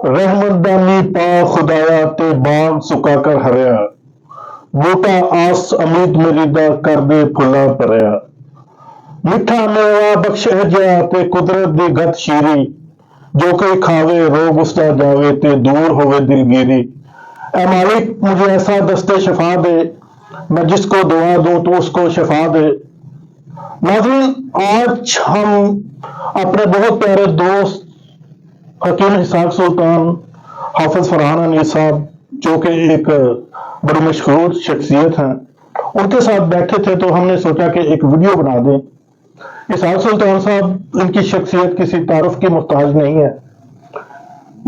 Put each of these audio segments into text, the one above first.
रहमतदानी पा खुदाया ते बाग सुका कर हरिया बूटा आस अमृत मरीदा कर दे फुला भरिया मिठा मेवा बख्श जिया ते कुदरत दी गत शीरी जो कोई खावे रोग उसका जावे ते दूर होवे दिलगिरी। ऐ मालिक मुझे ऐसा दस्ते शफा दे, मैं जिसको दुआ दूं तो उसको शफा दे। नाज़रीन, आज हम अपने बहुत प्यारे दोस्त हकीम इसहाक सुल्तान हाफिज फरहान अनीस साहब, जो कि एक बड़ी मशहूर शख्सियत हैं, उनके साथ बैठे थे तो हमने सोचा कि एक वीडियो बना दें। इसहाक सुल्तान साहब, इनकी शख्सियत किसी तारुफ की मुहताज नहीं है।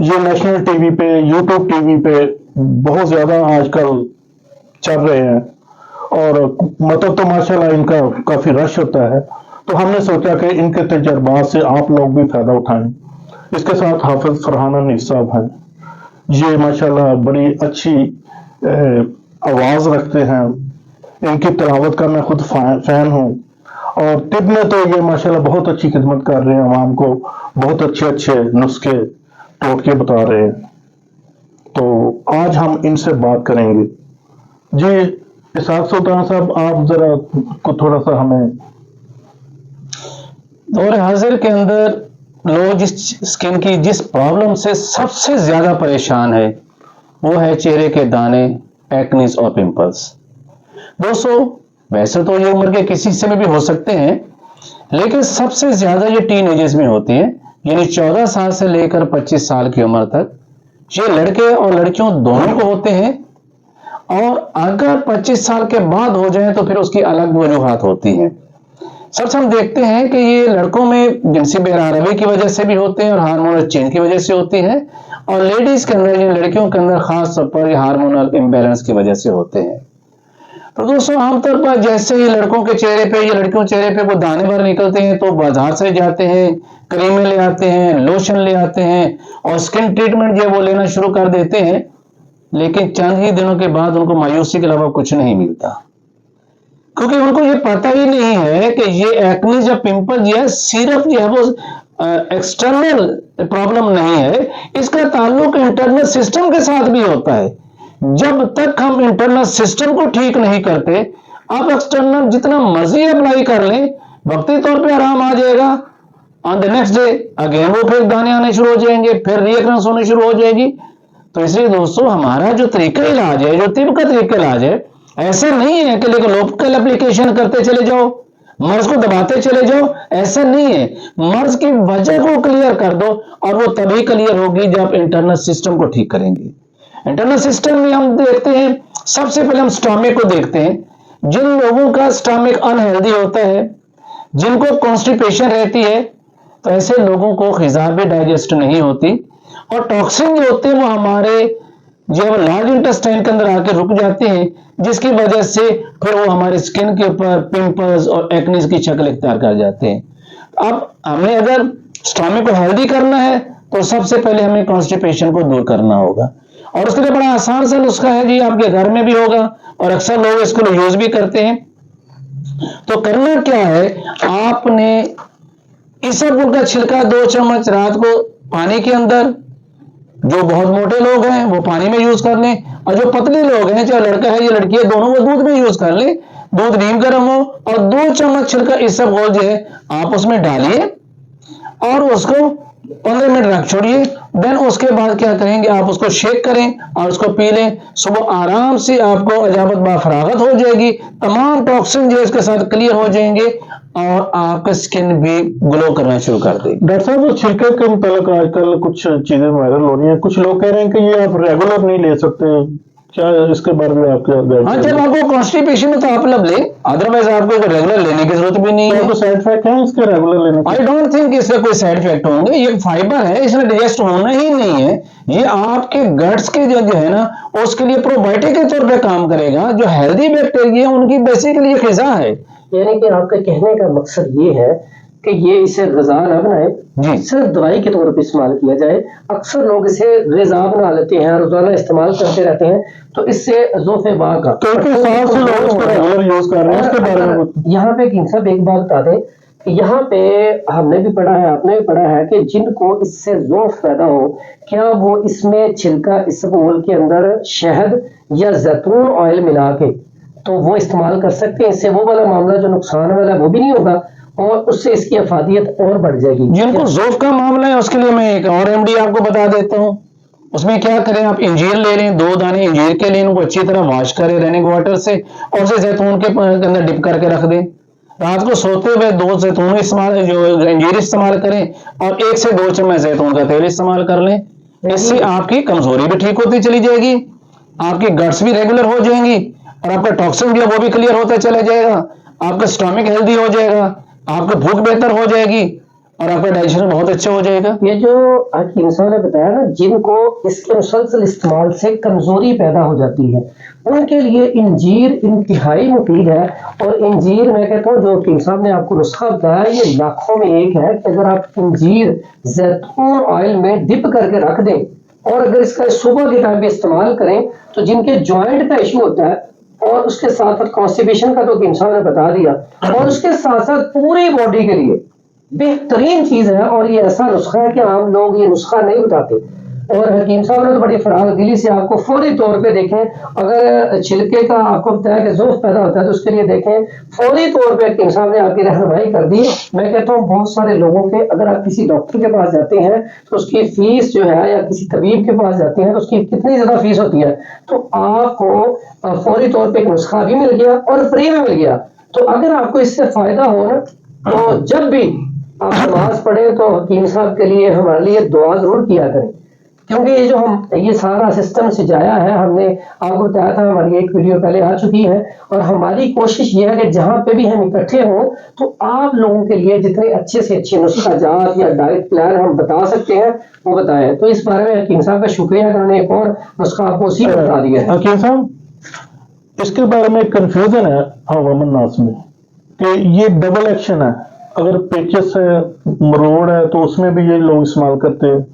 ये नेशनल टीवी पे, यूट्यूब टीवी पे बहुत ज्यादा आजकल चल रहे हैं और मतलब तो माशाल्लाह इनका काफी रश होता है। तो हमने सोचा कि इनके तजर्बात से आप लोग भी फायदा उठाएं। इसके साथ हाफिज फरहान अनीस साहब हैं, ये माशाल्लाह बड़ी अच्छी आवाज रखते हैं। इनकी तिलावत का मैं खुद फैन हूँ और तिब में तो ये माशाल्लाह बहुत अच्छी खिदमत कर रहे हैं, आवाम को बहुत अच्छे अच्छे नुस्खे टोटके बता रहे हैं। तो आज हम इनसे बात करेंगे। जी इसहाक सुल्तान साहब, आप जरा को थोड़ा सा हमें। दौर हाजिर के अंदर लोग जिस स्किन की जिस प्रॉब्लम से सबसे ज्यादा परेशान है वो है चेहरे के दाने, एक्नीज और पिंपल्स। दोस्तों, वैसे तो ये उम्र के किसी से में भी हो सकते हैं, लेकिन सबसे ज्यादा ये टीन एजेस में होती है, यानी 14 साल से लेकर 25 साल की उम्र तक। ये लड़के और लड़कियों दोनों को होते हैं और अगर 25 साल के बाद हो जाए तो फिर उसकी अलग वजूहात होती हैं। सबसे हम देखते हैं कि ये लड़कों में जिनसी बेरारवी की वजह से भी होते हैं और हार्मोनल चेंज की वजह से होती है, और लेडीज के अंदर, यानी लड़कियों के अंदर खास तौर पर हार्मोनल इम्बैलेंस की वजह से होते हैं। तो दोस्तों, आमतौर पर जैसे ही लड़कों के चेहरे पे या लड़कियों के चेहरे पे वो दाने बाहर निकलते हैं तो बाजार से जाते हैं, क्रीमें ले आते हैं, लोशन ले आते हैं और स्किन ट्रीटमेंट जो वो लेना शुरू कर देते हैं। लेकिन चंद ही दिनों के बाद उनको मायूसी के अलावा कुछ नहीं मिलता, क्योंकि उनको ये पता ही नहीं है कि ये एक्ने या पिंपल जो है सिर्फ जो है वो एक्सटर्नल प्रॉब्लम नहीं है, इसका ताल्लुक इंटरनल सिस्टम के साथ भी होता है। जब तक हम इंटरनल सिस्टम को ठीक नहीं करते, आप एक्सटर्नल जितना मर्जी अप्लाई कर लें, वक्ती तौर पे आराम आ जाएगा, on the next day again वो फिर दाने आने शुरू हो जाएंगे, फिर रिएक्रेंस होने शुरू हो जाएगी। तो इसलिए दोस्तों, हमारा जो तरीका इलाज है, जो तिब का तरीका इलाज है, ऐसा नहीं है कि लेकिन लोकल एप्लीकेशन करते चले जाओ, मर्ज को दबाते चले जाओ, ऐसा नहीं है। मर्ज की वजह को क्लियर कर दो और वो तभी क्लियर होगी जब इंटरनल सिस्टम को ठीक करेंगे। इंटरनल सिस्टम में हम देखते हैं, सबसे पहले हम स्टमक को देखते हैं। जिन लोगों का स्टमक अनहेल्दी होता है, जिनको कॉन्स्टिपेशन रहती है, तो ऐसे लोगों को ग़िज़ा भी डाइजेस्ट नहीं होती और टॉक्सिन जो होते हैं वो हमारे जब लार्ज इंटेस्टाइन के अंदर आके रुक जाते हैं, जिसकी वजह से फिर वो हमारे स्किन के ऊपर पिंपल्स और एक्नीज की शक्ल इख्तियार कर जाते हैं। अब हमें अगर स्टमक को हेल्दी करना है तो सबसे पहले हमें कॉन्स्टिपेशन को दूर करना होगा, और उसके लिए बड़ा आसान सा नुस्खा है जी, आपके घर में भी होगा और अक्सर लोग इसको यूज भी करते हैं। तो करना क्या है, आपने इसबगोल का छिलका 2 चम्मच रात को पानी के अंदर, जो बहुत मोटे लोग हैं वो पानी में यूज कर लें, और जो पतले लोग हैं, चाहे लड़का है या लड़की है, दोनों वो दूध में यूज कर लें। दूध नीम गर्म हो और 2 चम्मच छिलका इसबगोल जो है आप उसमें डालिए और उसको 15 मिनट रख छोड़िए। देन उसके बाद क्या करेंगे, आप उसको शेक करें और उसको पी लें। सुबह आराम से आपको अजाबत बाफरागत हो जाएगी, तमाम टॉक्सिन जो इसके साथ क्लियर हो जाएंगे और आपका स्किन भी ग्लो करना शुरू कर देगी। डॉक्टर साहब, वो छिलके के मुताबिक आजकल कुछ चीजें वायरल हो रही हैं, कुछ लोग कह रहे हैं कि ये आप रेगुलर नहीं ले सकते, क्या इसके बारे में आपके? हाँ, जब आपको कॉन्स्टिपेशन है तो आप लब ले, अदरवाइज आपको रेगुलर लेने की जरूरत भी नहीं है। तो साइड इफेक्ट है इसके रेगुलर लेने के? आई डोंट थिंक इसके कोई साइड इफेक्ट होंगे। ये फाइबर है, इसमें डाइजेस्ट होना ही नहीं है। ये आपके गट्स के जो है ना, उसके लिए प्रोबायोटिक के तौर पे काम करेगा। जो हेल्दी बैक्टीरिया उनकी बेसिकली ग़िज़ा है। यानी कि आपका कहने का मकसद ये है कि ये इसे ग़िज़ा न बनाए, सिर्फ दवाई के तौर पर इस्तेमाल किया जाए। अक्सर लोग इसे ग़िज़ा बना लेते हैं, रोजाना इस्तेमाल करते रहते हैं, तो इससे ज़ोफ़े बाग का रेगुलर यूज कर रहे हैं। इसके बारे में यहाँ पे साहब एक बात बता दें यहाँ पे हमने भी पढ़ा है, आपने भी पढ़ा है कि जिनको इससे ज़ौफ़ पैदा हो, क्या वो इसमें छिलका इसबगोल के अंदर शहद या जैतून ऑयल मिला के तो वो इस्तेमाल कर सकते हैं। इससे वो वाला मामला जो नुकसान वाला वो भी नहीं होगा और उससे इसकी अफादियत और बढ़ जाएगी। जिनको ज़ौफ़ का मामला है उसके लिए मैं एक और रेमेडी आपको बता देता हूँ। उसमें क्या करें, आप इंजीर ले लें, 2 दाने इंजीर के लें, उनको अच्छी तरह वॉश करें रनिंग वाटर से और उसे जैतून के अंदर डिप करके रख दें। रात को सोते हुए 2 जैतून इस्तेमाल जो इंजीर इस्तेमाल करें और 1 से 2 चम्मच जैतून का तेल इस्तेमाल कर लें। इससे आपकी कमजोरी भी ठीक होती चली जाएगी, आपकी गट्स भी रेगुलर हो जाएंगी और आपका टॉक्सिन भी है वो भी क्लियर होता चला जाएगा, आपका स्टमक हेल्दी हो जाएगा, आपकी भूख बेहतर हो जाएगी और आपका डाइजेशन बहुत अच्छा हो जाएगा। ये जो हकीम साहब ने बताया ना, जिनको इसके मुसलसल इस्तेमाल से कमजोरी पैदा हो जाती है उनके लिए इंजीर इंतहाई मुफीद है। और इंजीर मैं कहता हूँ जो हकीम साहब ने आपको नुस्खा बताया ये लाखों में एक है कि अगर आप इंजीर जैतून ऑयल में डिप करके रख दें और अगर इसका सुबह के टाइम पे इस्तेमाल करें तो जिनके ज्वाइंट का इशू होता है और उसके साथ साथ कॉन्स्टिपेशन का तो हकीम साहब ने बता दिया और उसके साथ साथ पूरी बॉडी के लिए बेहतरीन चीज है। और ये ऐसा नुस्खा है कि आम लोग ये नुस्खा नहीं बताते और हकीम साहब ने तो बड़ी फराग दिली से आपको फौरी तौर पे देखें, अगर छिलके का आपको बताया कि ज़ौफ़ पैदा होता है तो उसके लिए देखें फौरी तौर पे हकीम साहब ने आपकी रहनुमाई कर दी। मैं कहता हूँ बहुत सारे लोगों के, अगर आप किसी डॉक्टर के पास जाते हैं तो उसकी फीस जो है या किसी तबीब के पास जाते हैं तो उसकी कितनी ज्यादा फीस होती है, तो आपको फौरी तौर पर एक नुस्खा भी मिल गया और फ्री में मिल गया। तो अगर आपको इससे फायदा हो ना तो जब भी आप नमाज पढ़े तो हकीम साहब के लिए हमारे लिए दुआ जरूर किया करें, क्योंकि ये जो हम ये सारा सिस्टम सजाया है हमने आपको बताया था, हमारी एक वीडियो पहले आ चुकी है और हमारी कोशिश ये है कि जहां पे भी हम इकट्ठे हों तो आप लोगों के लिए जितने अच्छे से अच्छे नुस्खा जात या डाइट प्लान हम बता सकते हैं वो बताएं। तो इस बारे में हकीम साहब का शुक्रिया कि उन्होंने एक और नुस्खा आपको उसी में बता दिया है। हकीम साहब, इसके बारे में कंफ्यूजन है अवाम नास में कि ये डबल एक्शन है, अगर पेचेस है मरोड़ है तो उसमें भी ये लोग इस्तेमाल करते हैं।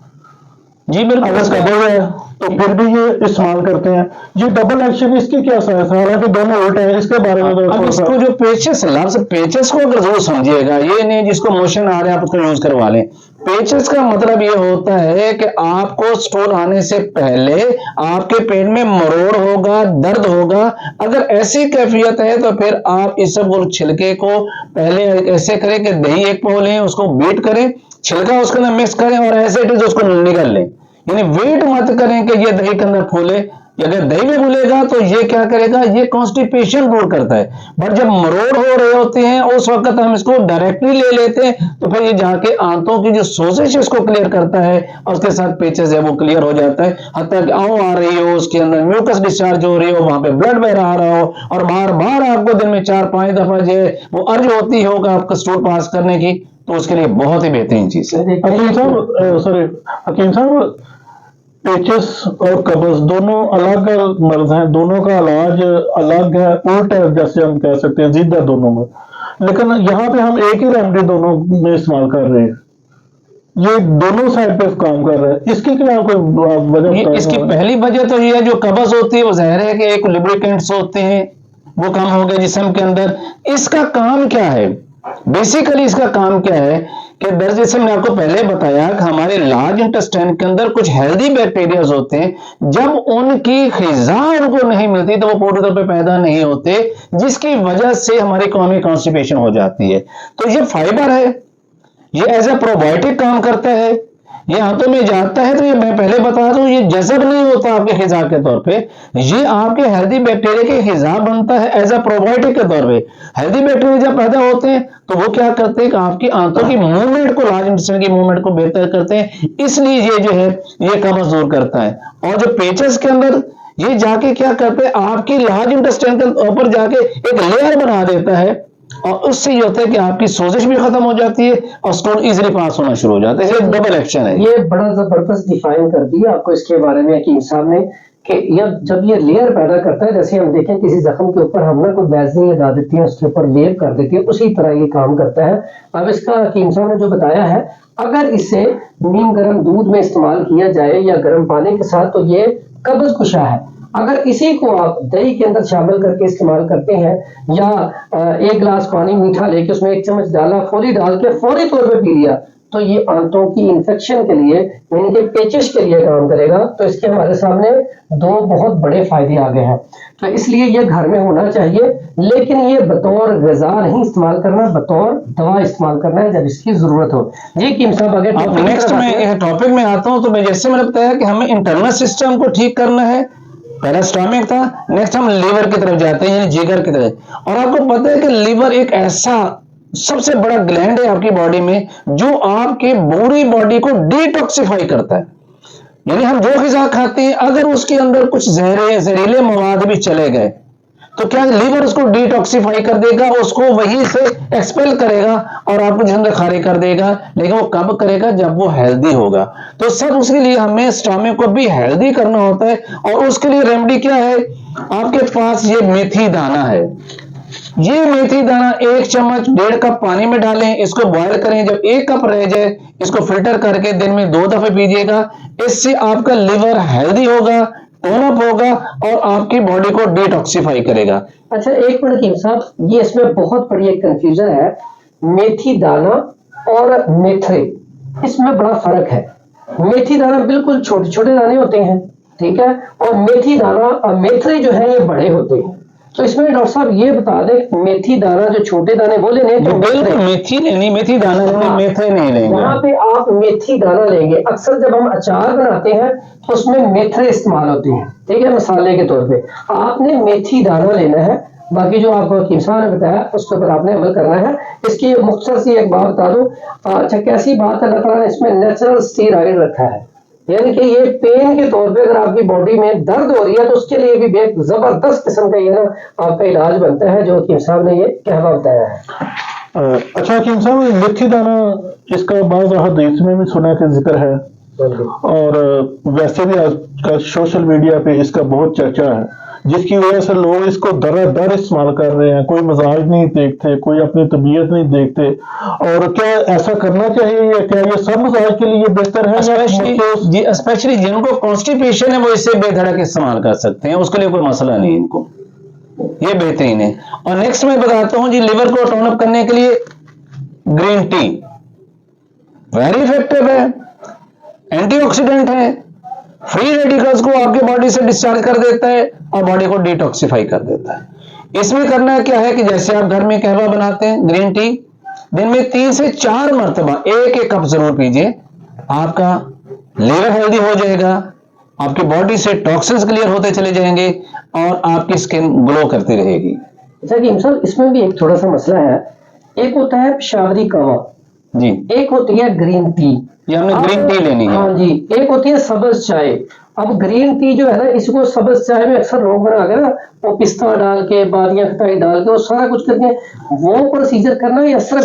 जी बिल्कुल, अगर कबर है तो फिर भी ये इस्तेमाल करते हैं। ये डबल एक्शन इसकी क्या साइंस है, हालांकि दोनों उल्टे हैं, इसके बारे में अब इसको जो पेचेस लफ्ज पेचेस को अगर जरूर समझिएगा, ये नहीं जिसको मोशन आ रहा है आप उसको यूज करवा लें। पेचेस का मतलब ये होता है कि आपको स्टोन आने से पहले आपके पेट में मरोड़ होगा, दर्द होगा। अगर ऐसी कैफियत है तो फिर आप इस सब छिलके को पहले ऐसे करें कि दही 1 पाव लें, उसको बीट करें, छिलका उसके अंदर मिक्स करें और ऐसे इट इज उसको निकाल लें। यानी वेट मत करें कि ये दही के अंदर फूले, अगर दही में फूलेगा तो ये क्या करेगा, ये कॉन्स्टिपेशन दूर करता है। बट जब मरोड़ हो रहे होते हैं उस वक्त हम इसको डायरेक्टली ले लेते हैं तो फिर ये जाके आंतों की जो सोजिश इसको क्लियर करता है और उसके साथ पेचेस है वो क्लियर हो जाता है। हत्ता कि आंव आ रही हो, उसके अंदर म्यूकस डिस्चार्ज हो रही हो, वहां पे ब्लड बह रहा हो और बार बार आपको दिन में 4-5 दफा जो है वो अर्ज होती होगा आपका स्टूल पास करने की, तो उसके लिए बहुत ही बेहतरीन चीज है। हकीम साहब, पेचेस और कब्ज दोनों अलग मर्ज हैं, दोनों का इलाज अलग है, उल्टा है जैसे हम कह सकते हैं, जिद्दा दोनों में, लेकिन यहाँ पे हम एक ही रेमेडी दोनों में इस्तेमाल कर रहे हैं, ये दोनों साइड पे काम कर रहे हैं। इसकी क्या कोई वजह? इसकी पहली वजह तो ये है जो कब्ज होती है वो ज़ाहिर है कि एक लुब्रिकेंट्स होते हैं वो कम हो गए जिस्म के अंदर। इसका काम क्या है, बेसिकली इसका काम क्या है कि दर्ज जैसे मैंने आपको पहले बताया कि हमारे लार्ज इंटेस्टाइन के अंदर कुछ हेल्दी बैक्टीरियाज होते हैं, जब उनकी ग़िज़ा उनको नहीं मिलती तो वो पूरे तौर पे पैदा नहीं होते, जिसकी वजह से हमारी कॉमी कॉन्स्टिपेशन हो जाती है। तो ये फाइबर है, ये एज ए प्रोबायोटिक काम करता है, ये आंतों में जाता है तो ये मैं पहले बता दूं ये जज़ब नहीं होता आपके ग़िज़ा के तौर पे, ये आपके हेल्दी बैक्टीरिया के ग़िज़ा बनता है एज ए प्रोबायोटिक के तौर पे। हेल्दी बैक्टीरिया जब पैदा होते हैं तो वो क्या करते हैं कि आपकी आंतों की मूवमेंट को, लार्ज इंटेस्टाइन की मूवमेंट को बेहतर करते हैं, इसलिए ये जो है ये कब्ज़ दूर करता है। और जो पेचेस के अंदर ये जाके क्या करते हैं आपकी लार्ज इंटेस्टाइन के ऊपर जाके एक लेयर बना देता है और उससे ये होता है कि आपकी सोजिश भी खत्म हो जाती है और स्टोन इजीली पास होना शुरू हो जाता है। ये डबल एक्शन है। ये बड़ा जबरदस्त डिफाइन कर दिया आपको इसके बारे में हकीम साहब ने कि जब ये लेयर पैदा करता है, जैसे हम देखें किसी जख्म के ऊपर हम ना कोई वैसलीन लगा देती है, उसके ऊपर लेप कर देती है, उसी तरह ये काम करता है। अब इसका हकीम साहब ने जो बताया है, अगर इसे नीम गर्म दूध में इस्तेमाल किया जाए या गर्म पानी के साथ तो ये कब्ज कुशा है। अगर इसी को आप दही के अंदर शामिल करके इस्तेमाल करते हैं, या 1 गिलास पानी मीठा लेके उसमें 1 चम्मच डाला, फौरी डाल के फौरी तौर पे पी लिया, तो ये आंतों की इन्फेक्शन के लिए, यानी कि पेचिश के लिए काम करेगा। तो इसके हमारे सामने 2 बहुत बड़े फायदे आ गए हैं। तो इसलिए ये घर में होना चाहिए, लेकिन ये बतौर ग़िज़ा नहीं इस्तेमाल करना, बतौर दवा इस्तेमाल करना है जब इसकी जरूरत हो। जी कीम साहब, आगे नेक्स्ट मैं टॉपिक में आता हूँ। तो मैं जैसे मैंने बताया कि हमें इंटरनल सिस्टम को ठीक करना है, पहला स्टोमक था, नेक्स्ट हम लीवर की तरफ जाते हैं, यानी जिगर की तरफ। और आपको पता है कि लीवर एक ऐसा सबसे बड़ा ग्लैंड है आपकी बॉडी में जो आपके पूरी बॉडी को डिटॉक्सिफाई करता है। यानी हम जो ग़िज़ा खाते हैं, अगर उसके अंदर कुछ जहरीले मवाद भी चले गए तो क्या लीवर उसको डिटॉक्सिफाई कर देगा, उसको वहीं से एक्सपेल करेगा और आपको जिसम खाली कर देगा। लेकिन वो कब करेगा? जब वो हेल्दी होगा। तो सब उसके लिए हमें स्टमक को भी हेल्दी करना होता है, और उसके लिए रेमेडी क्या है? आपके पास ये मेथी दाना है। ये मेथी दाना 1 चम्मच 1.5 कप पानी में डालें, इसको बॉयल करें। जब 1 कप रह जाए इसको फिल्टर करके दिन में 2 दफे पीजिएगा। इससे आपका लिवर हेल्दी होगा, टोन अप होगा और आपकी बॉडी को डिटॉक्सिफाई करेगा। अच्छा, 1 मिनट कीम साहब, ये इसमें बहुत बड़ी एक कंफ्यूजन है। मेथी दाना और मेथरे, इसमें बड़ा फर्क है। मेथी दाना बिल्कुल छोटे छोटे दाने होते हैं, ठीक है, और मेथी दाना और मेथरे जो है ये बड़े होते हैं। तो इसमें डॉक्टर साहब ये बता दें, मेथी दाना जो छोटे दाने वो लेने, तो बिल्कुल मेथी लेनी, मेथी दाना लेने, मेथरे नहीं लेंगे। यहाँ पे आप मेथी दाना लेंगे। अक्सर जब हम अचार बनाते हैं तो उसमें मेथरे इस्तेमाल होते हैं, ठीक है, मसाले के तौर पे। आपने मेथी दाना लेना है, बाकी जो आपको कीम साहब ने बताया उसके ऊपर आपने अमल करना है। इसकी मुख्तसर सी एक बात बता दूं। अच्छा, कैसी बात है, अल्लाह ताला ने इसमें नेचुरल स्टेरॉइड रखा है, यानी कि ये पेन के तौर पे अगर आपकी बॉडी में दर्द हो रही है तो उसके लिए भी एक जबरदस्त किस्म का ये ना आपका इलाज बनता है, जो कीम साहब ने ये कहवा बताया है। अच्छा कीम साहब, मेथी दाना इसका बाज़ हदीस में भी सुना के जिक्र है, और वैसे भी आजकल सोशल मीडिया पे इसका बहुत चर्चा है, जिसकी वजह से लोग इसको दर इस्तेमाल कर रहे हैं। कोई मजाज नहीं देखते, कोई अपनी तबीयत नहीं देखते। और क्या ऐसा करना चाहिए, या क्या ये सब मजाज के लिए बेहतर है? स्पेशली जिनको कॉन्स्टिपेशन है वो इससे बेधड़क इस्तेमाल कर सकते हैं, उसके लिए कोई मसला नहीं, इनको ये बेहतरीन है। और नेक्स्ट मैं बताता हूं जी, लिवर को टोन अप करने के लिए ग्रीन टी वेरी इफेक्टिव है, एंटीऑक्सीडेंट है, फ्री रेडिकल्स को आपकी बॉडी से डिस्चार्ज कर देता है और बॉडी को डिटॉक्सिफाई कर देता है। इसमें करना क्या है कि जैसे आप घर में कहवा बनाते हैं, ग्रीन टी दिन में 3 से 4 मरतबा 1-1 कप जरूर पीजिए। आपका लिवर हेल्दी हो जाएगा, आपकी बॉडी से टॉक्सिन्स क्लियर होते चले जाएंगे और आपकी स्किन ग्लो करती रहेगी। अच्छा कीम साहब, इसमें भी एक थोड़ा सा मसला है। एक होता है पेशावरी कहवा जी, एक होती है ग्रीन टी, ये हमने ग्रीन टी लेनी है। हाँ जी, एक होती है सब्ज चाय। अब ग्रीन टी जो है ना, इसको सब्ज चाय में अक्सर लोग बना के ना वो पिस्ता डाल के, बादियां खटाई डाल के वो सारा कुछ करते हैं। वो प्रोसीजर करना या सिर्फ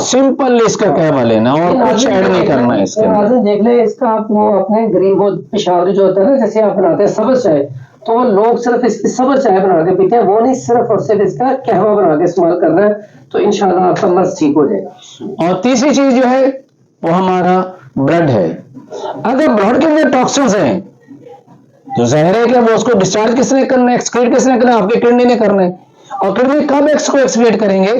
सिंपल इसका कहवा लेना और कुछ ऐड नहीं करना है इसके अंदर। देख ले इसका, आप वो अपने ग्रीन वो पेशावरी जो होता है ना, जैसे आप बनाते हैं सब्ज चाय, तो लोग सिर्फ इसकी सब्ज चाय बना के पीते हैं, वो नहीं, सिर्फ और सिर्फ इसका कहवा बना के इस्तेमाल करना है, तो इंशाल्लाह आपका मर्ज ठीक हो जाएगा। और तीसरी चीज जो है वो हमारा ब्लड है। अगर ब्लड के अंदर टॉक्सिन्स हैं तो जाहिर है कि वो उसको डिस्चार्ज किसने करना है, एक्सक्रीट किसने करना है? आपकी किडनी ने करना है। और किडनी कब इसको एक्सक्रीट करेंगे?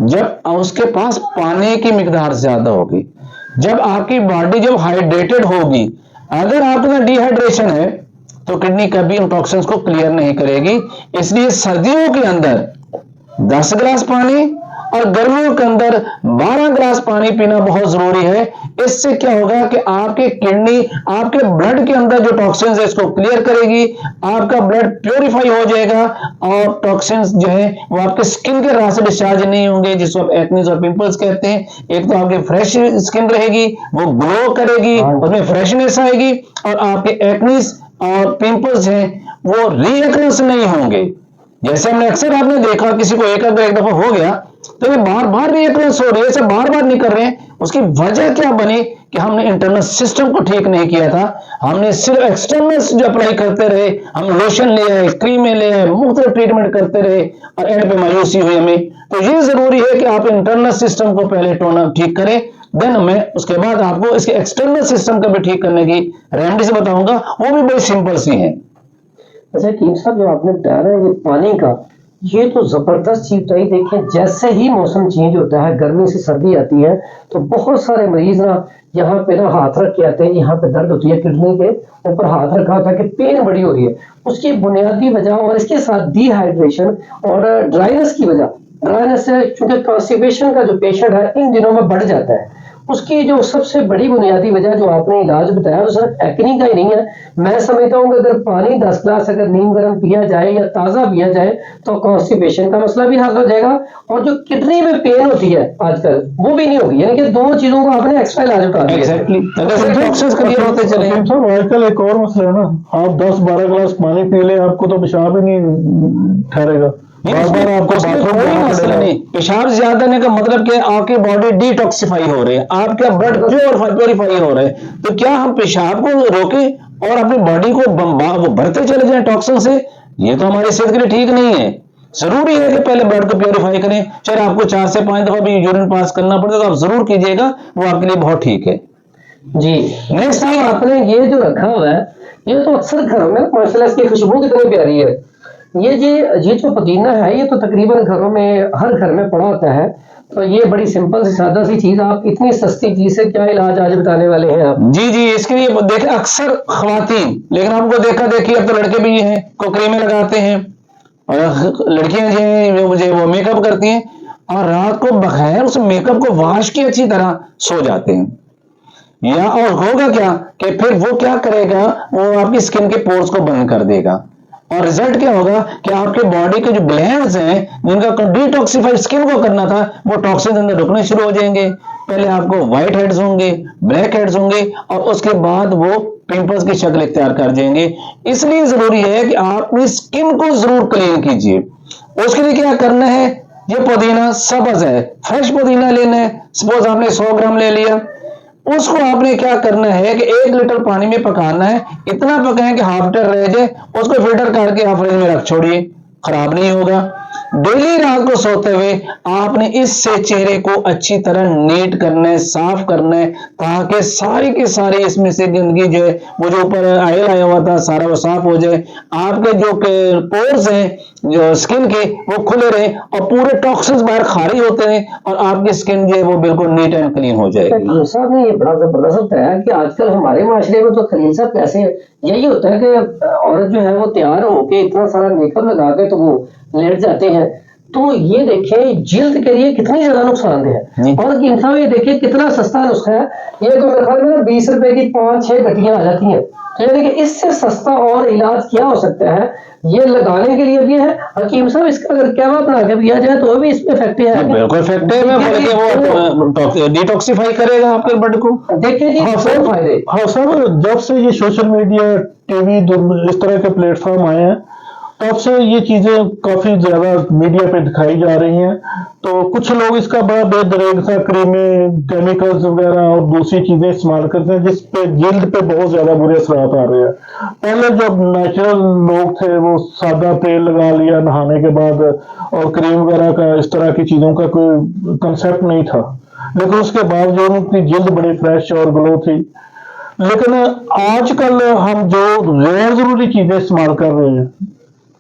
जब उसके पास पानी की मिकदार ज्यादा होगी, जब आपकी बॉडी जब हाइड्रेटेड होगी। अगर आपका डिहाइड्रेशन है तो किडनी कभी उन टॉक्सिन्स को क्लियर नहीं करेगी। इसलिए सर्दियों के अंदर 10 गिलास पानी और गर्मियों के अंदर 12 गिलास पानी पीना बहुत जरूरी है। इससे क्या होगा कि आपकी किडनी आपके ब्लड के अंदर जो टॉक्सिन्स है इसको क्लियर करेगी, आपका ब्लड प्योरीफाई हो जाएगा और टॉक्सिन्स जो है वो आपके स्किन के राह से डिस्चार्ज नहीं होंगे, जिसको आप एक्ने और पिंपल्स कहते हैं। एक तो आपकी फ्रेश स्किन रहेगी, वो ग्लो करेगी, उसमें फ्रेशनेस आएगी और आपके एक्ने और पिंपल्स हैं वो रीअकरेंस नहीं होंगे। जैसे हमने अक्सर आपने देखा, किसी को एक दफा हो गया तो ये बार बार रीअकरेंस हो रही है, सब बार बार नहीं कर रहे हैं। उसकी वजह क्या बनी कि हमने इंटरनल सिस्टम को ठीक नहीं किया था। हमने सिर्फ एक्सटर्नल जो अप्लाई करते रहे, हम लोशन ले आए, क्रीमें ले आए, मुख्तलिफ ट्रीटमेंट करते रहे और एंड पे मायूसी हुई हमें। तो ये जरूरी है कि आप इंटरनल सिस्टम को पहले टोन ठीक करें, देन मैं उसके बाद आपको इसके एक्सटर्नल सिस्टम को भी ठीक करने की रेमेडीज बताऊंगा, वो भी बड़ी सिंपल सी है। अच्छा कीम साहब, जो आपने बताया ना ये पानी का, ये तो जबरदस्त चीज बताई। देखें जैसे ही मौसम चेंज होता है, गर्मी से सर्दी आती है, तो बहुत सारे मरीज ना यहाँ पे ना हाथ रख के आते हैं, यहाँ पे दर्द होती है, किडनी के ऊपर हाथ रखा होता है कि पेन बड़ी हो रही है। उसकी बुनियादी वजह और इसके साथ डिहाइड्रेशन और ड्राइनेस की वजह, ड्राइनेस से चूंकि कॉन्स्टिपेशन का जो पेशेंट है इन दिनों में बढ़ जाता है, उसकी जो सबसे बड़ी बुनियादी वजह जो आपने इलाज बताया वो सिर्फ एक्नी का ही नहीं है। मैं समझता हूँ कि अगर पानी 10 ग्लास अगर नीम गर्म पिया जाए या ताज़ा पिया जाए तो कॉन्स्टिपेशन का मसला भी हल हो जाएगा, और जो किडनी में पेन होती है आजकल वो भी नहीं होगी। यानी कि दो चीजों का आपने एक्स्ट्रा इलाज बता दिया। एग्जैक्टली, टॉक्सिन्स क्लियर होते चले। साहब आजकल एक और मसला है ना, आप 10-12 ग्लास पानी पी ले, आपको तो पेशाब ही नहीं ठहरेगा, बार बार आपको बाथरूम जाना मसला नहीं। पेशाब ज्यादा आने का मतलब क्या है, आपकी बॉडी डिटॉक्सिफाई हो रही है, आपका ब्लड प्योरीफाई हो रहा है। तो क्या हम पेशाब को रोके और अपनी बॉडी को भरते चले जाएं टॉक्सिन से? ये तो हमारी सेहत के लिए ठीक नहीं है। जरूरी है कि पहले ब्लड को प्योरीफाई करें, चाहे आपको 4 से 5 दफा भी यूरिन पास करना पड़े तो आप जरूर कीजिएगा, वो आपके लिए बहुत ठीक है। जी नेक्स्ट टाइम आपने ये जो रखा हुआ है, ये तो अक्सर घरों में माशाल्लाह इसकी खुशबू कितनी प्यारी है। ये जो पुदीना है ये तो तकरीबन घरों में हर घर में पड़ा होता है। तो ये बड़ी सिंपल सी सादा सी चीज, आप इतनी सस्ती चीज से क्या इलाज आज बताने वाले हैं आप? जी जी, इसके लिए देखें अक्सर खवातीन, लेकिन हमको देखा देखी अब तो लड़के भी हैं को क्रीमें लगाते हैं, और लड़कियां जो हैं जो मुझे वो मेकअप करती हैं और रात को बगैर उस मेकअप को वॉश की अच्छी तरह सो जाते हैं। या और होगा क्या कि फिर वो क्या करेगा, वो आपकी स्किन के पोर्स को बंद कर देगा, और रिजल्ट क्या होगा कि आपके बॉडी के जो ग्लैंड्स हैं जिनका डिटॉक्सिफाई स्किन को करना था, वो टॉक्सिन अंदर रुकने शुरू हो जाएंगे। पहले आपको व्हाइट हेड्स होंगे, ब्लैक हेड्स होंगे, और उसके बाद वो पिंपल्स की शक्ल इख्तियार कर जाएंगे। इसलिए जरूरी है कि आप अपनी स्किन को जरूर क्लीन कीजिए। उसके लिए क्या करना है, ये पुदीना सब्ज है, फ्रेश पुदीना लेना है। सपोज आपने 100 ग्राम ले लिया, उसको आपने क्या करना है कि 1 लीटर पानी में पकाना है, इतना पकाएं कि हाफ लीटर रह जाए, उसको फिल्टर करके आप फ्रिज में रख छोड़िए, खराब नहीं होगा। डेली रात को सोते हुए आपने इससे चेहरे को अच्छी तरह नीट करना है, साफ करना है, ताकि सारी की सारी इसमें से गंदगी जो है, वो जो ऊपर ऑयल आया हुआ था सारा वो साफ हो जाए, आपके जो पोर्स हैं जो स्किन के वो खुले रहे, और पूरे टॉक्सिन्स बाहर खारिज होते हैं, और आपकी स्किन जो है वो बिल्कुल नीट एंड क्लीन हो जाएगी। साहब ने ये बड़ा जबरदस्त बताया कि आजकल हमारे माशरे में तो खलील साहब कैसे यही होता है कि औरत जो है वो तैयार होके इतना सारा मेकअप लगा के तो वो लेट जाते हैं। तो ये देखें जिल्द के लिए कितनी ज्यादा नुकसानदेह है, और इंसान ये देखिए कितना सस्ता नुस्खा है। ये तो मेरे ख्याल में 20 रुपए की 5-6 गठियां आ जाती हैं। तो यानी कि इससे सस्ता और इलाज क्या हो सकता है, ये लगाने के लिए भी है। हकीम साहब इसका अगर क्या बना के पिया जाए तो भी इसमें इफेक्टिव है, बिल्कुल इफेक्टिव है, बल्कि वो डिटॉक्सिफाई करेगा आपके ब्लड को। देखिए जी बहुत फायदे। हाँ सर, जब से ये सोशल मीडिया, टीवी इस तरह के प्लेटफॉर्म आए हैं, तब से ये चीजें काफी ज्यादा मीडिया पे दिखाई जा रही हैं। तो कुछ लोग इसका बड़ा बेदरेग सा क्रीमें, केमिकल्स वगैरह और दूसरी चीजें इस्तेमाल करते हैं, जिस पे जिल्द पे बहुत ज्यादा बुरे असरात आ रहे हैं। पहले जब नेचुरल लोग थे वो सादा तेल लगा लिया नहाने के बाद, और क्रीम वगैरह का इस तरह की चीजों का कोई कंसेप्ट नहीं था, लेकिन उसके बावजूद उनकी जिल्द बड़ी फ्रेश और ग्लो थी। लेकिन आजकल हम जो गैर जरूरी चीजें इस्तेमाल कर रहे हैं,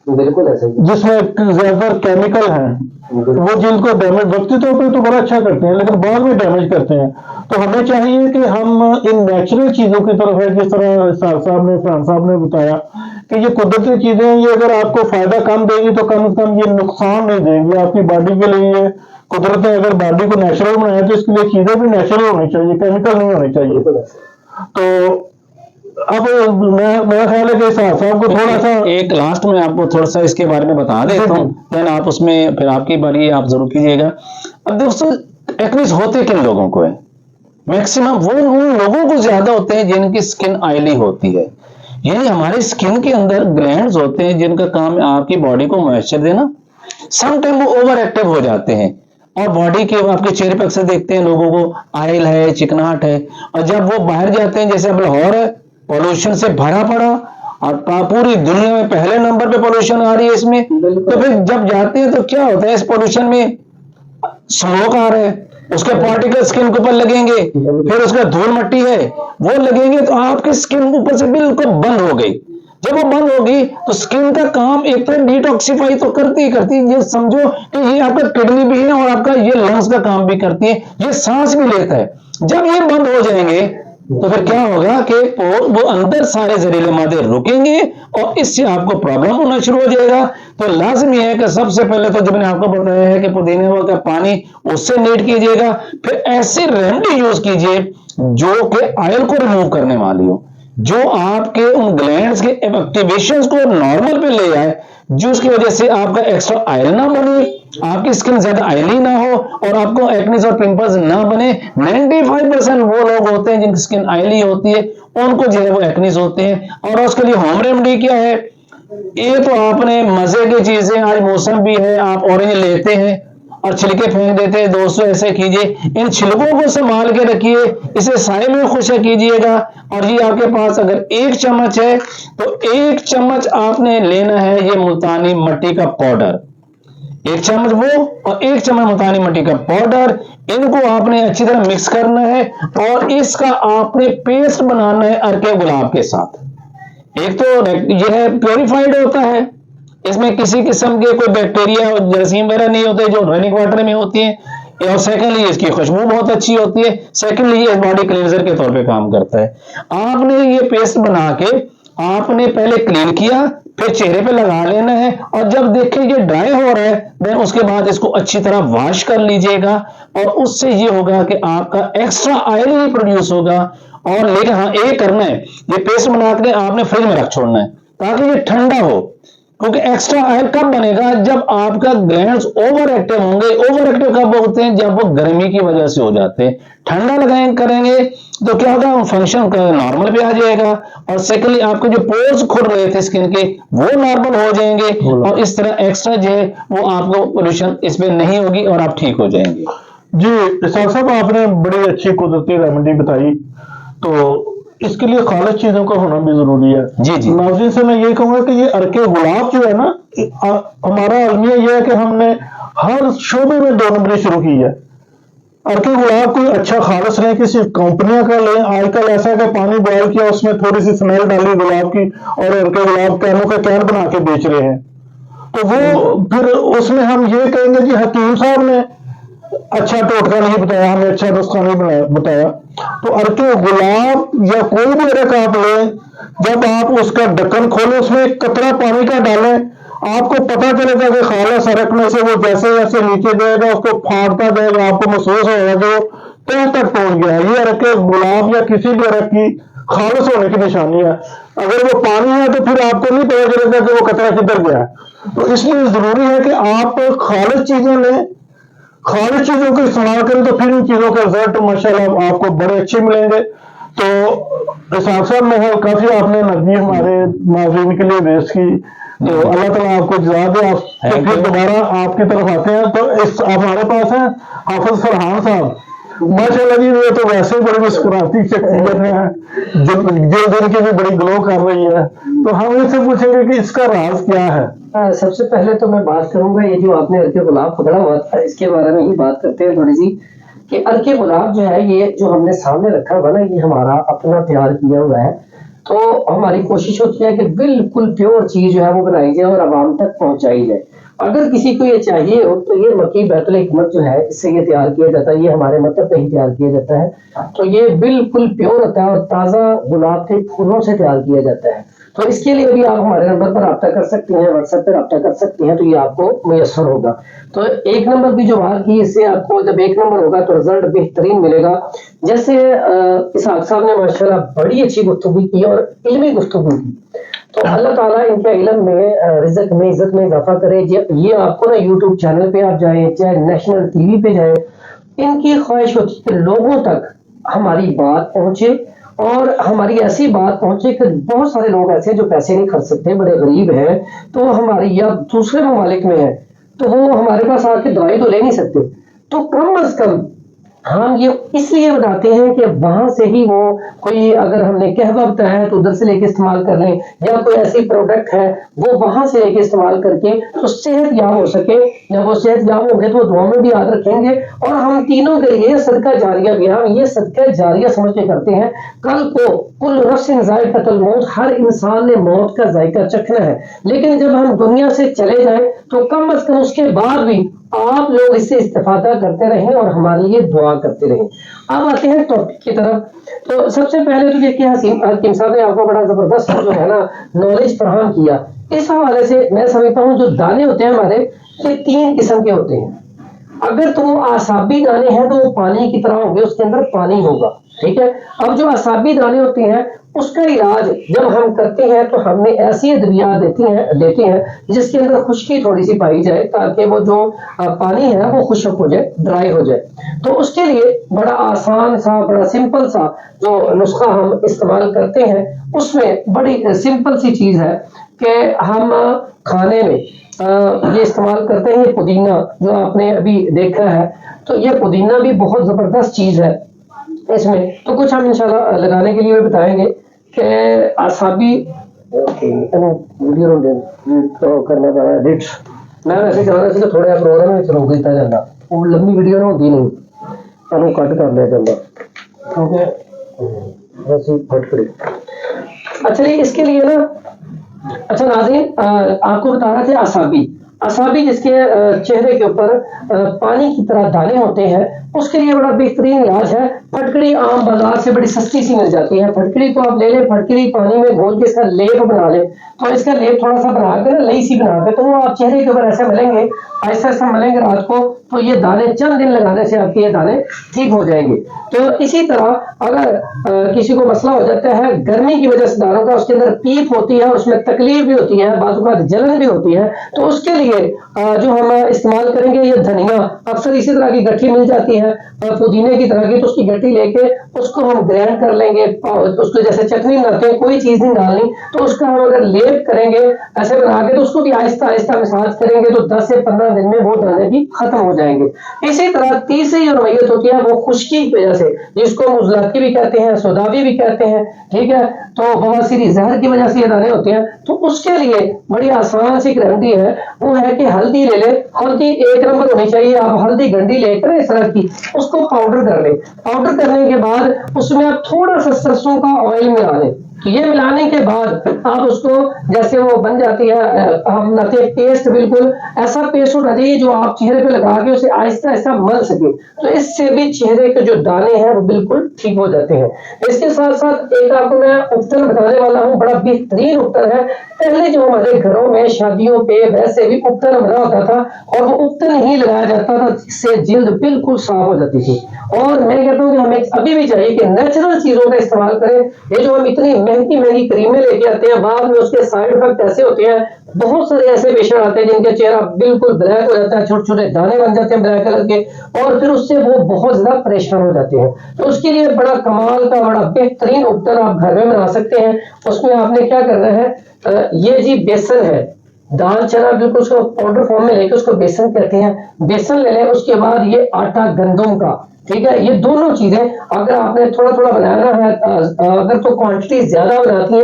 बिल्कुल ऐसा ही, जिसमें ज्यादातर केमिकल हैं, वो जिल्द को डैमेज वक्ती तौर पर तो बड़ा अच्छा करते हैं, लेकिन बाद में डैमेज करते हैं। तो हमें चाहिए कि हम इन नेचुरल चीजों की तरफ है, जिस तरह फरहान साहब ने बताया कि ये कुदरती चीजें, ये अगर आपको फायदा कम देगी तो कम से कम ये नुकसान नहीं देगी आपकी बॉडी के लिए। कुदरत ने अगर बॉडी को नेचुरल बनाया तो इसके लिए चीजें भी नेचुरल होनी चाहिए, केमिकल नहीं होनी चाहिए। तो अब मेरा ख्याल है कि साहब को थोड़ा सा एक लास्ट में आपको थोड़ा सा इसके बारे में बता देता हूँ, देन आप उसमें फिर आपकी बारी आप जरूर कीजिएगा। अब दोस्तों एक्नेस होते किन लोगों को है, मैक्सिमम वो उन लोगों को ज्यादा होते हैं जिनकी स्किन ऑयली होती है। यानी हमारे स्किन के अंदर ग्लैंड्स होते हैं जिनका काम है आपकी बॉडी को मॉइस्चर देना। सम टाइम वो ओवर एक्टिव हो जाते हैं, और बॉडी के आपके चेहरे पर अक्सर देखते हैं लोगों को ऑयल है, चिकनाहट है, और जब वो बाहर जाते हैं, जैसे अब लाहौर है पोल्यूशन से भरा पड़ा, और पूरी दुनिया में पहले नंबर पे पोल्यूशन आ रही है इसमें, तो फिर जब जाते हैं तो क्या होता है, इस पोल्यूशन में स्मोक आ रहा है, उसके पार्टिकल स्किन के ऊपर लगेंगे, फिर उसका धूल मट्टी है वो लगेंगे, तो आपकी स्किन ऊपर से बिल्कुल बंद हो गई। जब वो बंद होगी तो स्किन का काम एक तरह डिटॉक्सिफाई तो करती ही करती है। ये समझो कि ये आपका किडनी भी है और आपका ये लंग्स का काम भी करती है, ये सांस भी लेता है। जब ये बंद हो जाएंगे तो फिर क्या होगा कि वो अंदर सारे जहरीले मादे रुकेंगे और इससे आपको प्रॉब्लम होना शुरू हो जाएगा। तो लाजमी है कि सबसे पहले तो जब मैंने आपको बताया है कि पुदीने का पानी उससे नीट कीजिएगा, फिर ऐसी रेमेडी यूज कीजिए जो कि ऑयल को रिमूव करने वाली हो, जो आपके उन ग्लैंड्स के एक्टिवेशंस को नॉर्मल पे ले आए, जिसकी वजह से आपका एक्स्ट्रा ऑयल ना बने, आपकी स्किन ज्यादा ऑयली ना हो और आपको एक्नेस और पिंपल्स ना बने। 95% वो लोग होते हैं जिनकी स्किन ऑयली होती है, उनको जो है वो एक्नेस होते हैं। और उसके लिए होम रेमेडी क्या है? ये तो आपने मजे की चीजें, आज मौसम भी है, आप ऑरेंज लेते हैं और छिलके फेंक देते हैं। दोस्तों ऐसे कीजिए, इन छिलकों को संभाल के रखिए, इसे साए में खुशक कीजिएगा। और ये आपके पास अगर 1 चम्मच है तो 1 चम्मच आपने लेना है ये मुल्तानी मिट्टी का पाउडर, 1 चम्मच वो और 1 चम्मच मुल्तानी मिट्टी का पाउडर, इनको आपने अच्छी तरह मिक्स करना है और इसका आपने पेस्ट बनाना है अरके गुलाब के साथ। एक तो यह है प्योरीफाइड होता है, इसमें किसी किस्म के कोई बैक्टीरिया और जरासीम वगैरह नहीं होते जो रनिंग वाटर में होती है। और सेकेंडली इसकी खुशबू बहुत अच्छी होती है। सेकेंडली ये बॉडी क्लींजर के तौर पे काम करता है। आपने ये पेस्ट बना के आपने पहले क्लीन किया, फिर चेहरे पे लगा लेना है और जब देखें ये ड्राई हो रहा है देन उसके बाद इसको अच्छी तरह वॉश कर लीजिएगा और उससे ये होगा कि आपका एक्स्ट्रा ऑयल ही प्रोड्यूस होगा। और लेकिन हाँ एक करना है, ये पेस्ट बना के आपने फ्रिज में रख छोड़ना है ताकि ये ठंडा हो, क्योंकि एक्स्ट्रा ऑयल कब बनेगा? जब आपका ग्लैंड्स ओवर एक्टिव होंगे। ओवर एक्टिव कब होते हैं? जब वो गर्मी की वजह से हो जाते हैं। ठंडा लगाएंगे करेंगे तो क्या होगा? फंक्शन नॉर्मल पे आ जाएगा और सेकेंडली आपके जो पोर्स खुल रहे थे स्किन के वो नॉर्मल हो जाएंगे और इस तरह एक्स्ट्रा जो है वो आपको पोल्यूशन इसमें नहीं होगी और आप ठीक हो जाएंगे। जी इसाक साहब, आपने बड़ी अच्छी कुदरती रेमेडी बताई, तो इसके लिए खालिश चीजों का होना भी जरूरी है। जी जी। नाज़रीन से मैं ये कहूंगा कि ये अरके गुलाब जो है ना, हमारा अलमिया ये है कि हमने हर शोबे में 2 नंबरी शुरू की है। अरके गुलाब कोई अच्छा खालिश नहीं, किसी कंपनियों का लें। आजकल ऐसा है कि पानी बॉयल किया, उसमें थोड़ी सी स्मेल डाली गुलाब की और अरके गुलाब कैनों का कैन बना के बेच रहे हैं। तो वो फिर उसमें हम ये कहेंगे कि हकीम साहब ने अच्छा टोटका नहीं बताया, हमें अच्छा नुस्खा नहीं बताया। तो अरके गुलाब या कोई भी अरक आप लें, जब आप उसका ढक्कन खोलें उसमें 1 कतरा पानी का डालें, आपको पता चलेगा कि खालिश अरक में से वो जैसे जैसे नीचे जाएगा उसको फाड़ता जाएगा, आपको महसूस होगा कि वो तह तक पहुंच गया। ये अरके गुलाब या किसी भी अरक की खालिश होने की निशानी है। अगर वो पानी है तो फिर आपको नहीं पता चलेगा कि वो कतरा किधर गया। तो इसलिए जरूरी है कि आप खालिश चीजें लें, खालिश चीजों को इस्तेमाल करें, तो फिर इन चीजों के रिजल्ट माशाल्लाह आपको बड़े अच्छे मिलेंगे। तो इसाक साहब ने काफी आपने नजदीक हमारे नाज़रीन के लिए वेस्ट की, तो अल्लाह ताला आपको जज़ा दे। आप तो फिर दोबारा आपकी तरफ आते हैं। तो इस हमारे पास है हाफिज फरहान साहब, माशाल्लाह जी, ये तो वैसे बड़ी मुस्कुराती शख्सियत है, जो की भी बड़ी ग्लो कर रही है। तो हम इससे पूछेंगे कि इसका राज क्या है? सबसे पहले तो मैं बात करूंगा, ये जो आपने अरके गुलाब पकड़ा हुआ था इसके बारे में ही बात करते हैं थोड़ी सी, कि अरके गुलाब जो है ये जो हमने सामने रखा हुआ ना, ये हमारा अपना तैयार किया हुआ है। तो हमारी कोशिश होती है कि बिल्कुल प्योर चीज जो है वो बनाई जाए और आवाम तक पहुंचाई जाए। अगर किसी को ये चाहिए हो तो ये मक्की बैतुल हिकमत जो है इससे ये तैयार किया जाता है, ये हमारे मतलब पे ही तैयार किया जाता है। तो ये बिल्कुल प्योर होता है और ताज़ा गुलाब के फूलों से तैयार किया जाता है। तो इसके लिए भी आप हमारे नंबर पर रब्ता कर सकते हैं, व्हाट्सएप पर रब्ता कर सकते हैं, तो ये आपको मुयस्सर होगा। तो 1 नंबर की जो बात की, इससे आपको जब 1 नंबर होगा तो रिजल्ट बेहतरीन मिलेगा। जैसे इसाक साहब ने माशाल्लाह बड़ी अच्छी गुफ्तगू की और इल्मी गुफ्तगू की, तो अल्लाह ताला इनके इल्म में, रिज़्क में, इज्जत में इजाफा करे। ये आपको ना यूट्यूब चैनल पे आप जाए, चाहे नेशनल टीवी पे जाए, इनकी ख्वाहिश होती है कि लोगों तक हमारी बात पहुंचे और हमारी ऐसी बात पहुंचे कि बहुत सारे लोग ऐसे जो पैसे नहीं खर्च सकते, बड़े गरीब हैं, तो हमारी या दूसरे ममालिक में है, तो वो हमारे पास आके दवाई तो ले नहीं सकते, तो कम अज कम हम ये इसलिए बताते हैं कि वहां से ही वो कोई अगर हमने कहवा बताया है तो उधर से लेके इस्तेमाल कर लें, या कोई ऐसी प्रोडक्ट है वो वहां से लेके इस्तेमाल करके तो सेहत याब हो सके। जब वो सेहत याब होंगे तो दुआ में भी याद रखेंगे। और हम तीनों के लिए सदका जारिया भी, हम ये सदका जारिया समझ के करते हैं। कल को कुल नफ्सिन ज़ाइक़तुल मौत, हर इंसान ने मौत का जायका चखना है, लेकिन जब हम दुनिया से चले जाएं तो कम अज कम उसके बाद भी आप लोग इससे इस्तेफादा करते रहें और हमारे लिए दुआ करते रहें। अब आते हैं टॉपिक की तरफ। तो सबसे पहले तो देखिए हकीम साहब ने आपको बड़ा जबरदस्त जो है ना नॉलेज फराहम किया। इस हवाले से मैं समझता हूँ जो दाने होते हैं हमारे, ये 3 किस्म के होते हैं। अगर तो वो आसाबी दाने हैं तो वो पानी की तरह होंगे, उसके अंदर पानी होगा, ठीक है। अब जो आसाबी दाने होते हैं उसका इलाज जब हम करते हैं तो हमने ऐसी अद्वियात देती हैं जिसके अंदर खुश्की थोड़ी सी पाई जाए, ताकि वो जो पानी है वो खुश्क हो जाए, ड्राई हो जाए। तो उसके लिए बड़ा आसान सा, बड़ा सिंपल सा जो नुस्खा हम इस्तेमाल करते हैं, उसमें बड़ी सिंपल सी चीज है कि हम खाने में ये इस्तेमाल करते हैं पुदीना, जो आपने अभी देखा है। तो ये पुदीना भी बहुत जबरदस्त चीज है इसमें। तो कुछ हम इंशाल्लाह लगाने के लिए भी बताएंगे कि आसाबी वीडियो तो करना पड़ा एडिट। मैं वैसे चाह रहा था थोड़ा प्रोग्राम में रोक दिता जाता, वो लंबी वीडियो ना होती नहीं, तो कट कर लिया जाता क्योंकि वैसे फटकड़ी। अच्छा इसके लिए ना, अच्छा नाज़रीन आपको बता रहे थे आसाबी जिसके चेहरे के ऊपर पानी की तरह दाने होते हैं, उसके लिए बड़ा बेहतरीन इलाज है फटकड़ी। आम बाजार से बड़ी सस्ती सी मिल जाती है। फटकड़ी को आप ले लें, फटकड़ी पानी में घोल के इसका लेप बना लें। तो इसका लेप थोड़ा सा बना के ना, लई सी बना के, तो वो आप चेहरे के ऊपर ऐसे मलेंगे, ऐसा ऐसा मलेंगे रात को, तो ये दाने चंद दिन लगाने से आपके ये दाने ठीक हो जाएंगे। तो इसी तरह अगर किसी को मसला हो जाता है गर्मी की वजह से दानों का, उसके अंदर पीप होती है, उसमें तकलीफ भी होती है, बाजू का जलन भी होती है, तो उसके लिए जो हम इस्तेमाल करेंगे ये धनिया, अक्सर इसी तरह की गठरी मिल जाती है पुदीने की तरह की, तो उसकी गठरी लेके उसको हम ग्राइंड कर लेंगे, उसको जैसे चटनी बनाते हैं, कोई चीज नहीं डालनी, तो उसका हम अगर लेप करेंगे ऐसे बना के, तो उसको भी आहिस्ता आहिस्ता मसाज करेंगे तो 10 से 15 दिन में वो दाने भी खत्म हो जाएंगे। इसी तरह तीसरी जो नवैयत होती है वो खुश्की की वजह से, जिसको मुजलाकी भी कहते हैं, सोदावी भी कहते हैं, ठीक है, तो बवासीरी जहर की वजह से ये दाने होते हैं। तो उसके लिए बड़ी आसान सी रेमेडी है, वो है कि हल्दी ले ले, हल्दी 1 नंबर होनी चाहिए। आप हल्दी गंडी लेकर इस तरह की उसको पाउडर कर ले। पाउडर करने के बाद उसमें आप थोड़ा सा सरसों का ऑयल मिला लें। तो ये मिलाने के बाद आप उसको जैसे वो बन जाती है, हम बनाते हैं पेस्ट, बिल्कुल ऐसा पेस्ट होना चाहिए जो आप चेहरे पे लगा के उसे आहिस्ता आहिस्ता मल सके। तो इससे भी चेहरे के जो दाने हैं वो बिल्कुल ठीक हो जाते हैं। इसके साथ साथ एक आपको मैं उपटन बताने वाला हूँ, बड़ा बेहतरीन उपटन है। पहले जो हमारे घरों में शादियों पे वैसे भी उपटन बना होता था और वो उपटन ही लगाया जाता था, जिससे जिल्द बिल्कुल साफ हो जाती थी। और मैं कहता हूँ कि हमें अभी भी चाहिए कि नेचुरल चीजों का इस्तेमाल करें। ये जो हम इतनी महंगी महंगी क्रीमें लेके आते हैं, बाद में उसके साइड इफेक्ट ऐसे होते हैं। बहुत सारे ऐसे पेशेंट आते हैं जिनका चेहरा बिल्कुल ब्लैक हो जाता है, छोटे छोटे दाने बन जाते हैं ब्लैक कलर के, और फिर उससे वो बहुत ज्यादा परेशान हो जाते हैं। तो उसके लिए बड़ा कमाल का, बड़ा बेहतरीन उपटन आप घर में बना सकते हैं। उसमें आपने क्या करना है, ये जी बेसन है, दाल चना बिल्कुल उसको पाउडर फॉर्म में लेके उसको बेसन कहते हैं। बेसन ले लें, उसके बाद ये आटा गंदम का, ठीक है, ये दोनों चीजें अगर आपने थोड़ा थोड़ा बनाना है, अगर तो क्वांटिटी ज्यादा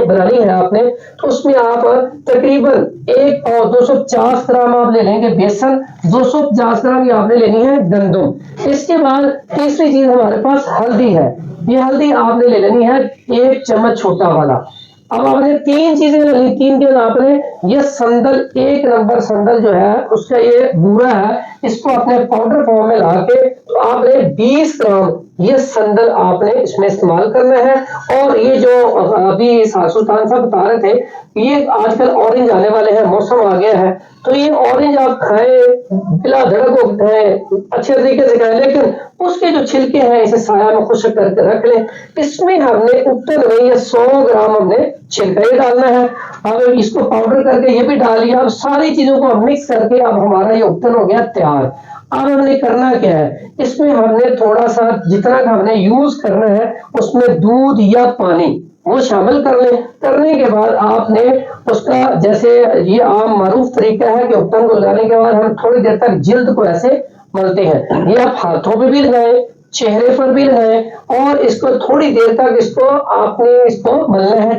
बनानी है आपने, तो उसमें आप तकरीबन 1 और 250 ग्राम आप ले लेंगे बेसन, 250 ग्राम ये आपने लेनी है गंदम। इसके बाद तीसरी चीज हमारे पास हल्दी है। ये हल्दी आपने ले लेनी है 1 चम्मच छोटा वाला। अब आपने 3 चीजें लेनी, 3 के आपने ये संदल, 1 नंबर संदल जो है उसका ये बूरा है, इसको अपने पाउडर फॉर्म में ला के, तो आपने 20 ग्राम ये संदल आपने इसमें इस्तेमाल करना है। और ये जो अभी सुल्तान साहब बता रहे थे, ये आजकल ऑरेंज आने वाले हैं, मौसम आ गया है, तो ये ऑरेंज आप खाएं, बिला धड़क को खाएं, अच्छे तरीके से खाएं, लेकिन उसके जो छिलके हैं इसे साया में खुश्क करके रख लें। इसमें हमने उपटन में ये 100 ग्राम हमने छिलका ही डालना है। अब इसको पाउडर करके ये भी डाल लिया। अब सारी चीजों को मिक्स करके अब हमारा ये उपटन हो गया तैयार। अब हमने करना क्या है, इसमें हमने थोड़ा सा जितना का हमने यूज करना है उसमें दूध या पानी वो शामिल कर लें। करने के बाद आपने उसका, जैसे ये आम मारूफ तरीका है कि उपटन को लगाने के बाद हम थोड़ी देर तक जिल्द को ऐसे मलते हैं। ये आप हाथों पे भी लगाएं, चेहरे पर भी लगाएं और इसको थोड़ी देर तक इसको मलना है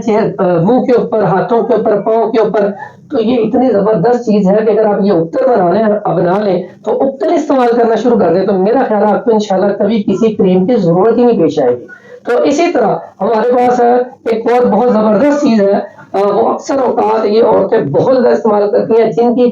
मुंह के ऊपर, हाथों के ऊपर, पाँव के ऊपर। तो ये इतनी जबरदस्त चीज है कि अगर आप ये उबतल बना लें तो उबतल इस्तेमाल करना शुरू कर दें तो मेरा ख्याल है आपको इंशाल्लाह कभी किसी क्रीम की जरूरत ही नहीं पेश आएगी। तो इसी तरह हमारे पास एक और बहुत जबरदस्त चीज है, वो अक्सर औकात ये औरतें बहुत ज्यादा इस्तेमाल करती हैं, जिनकी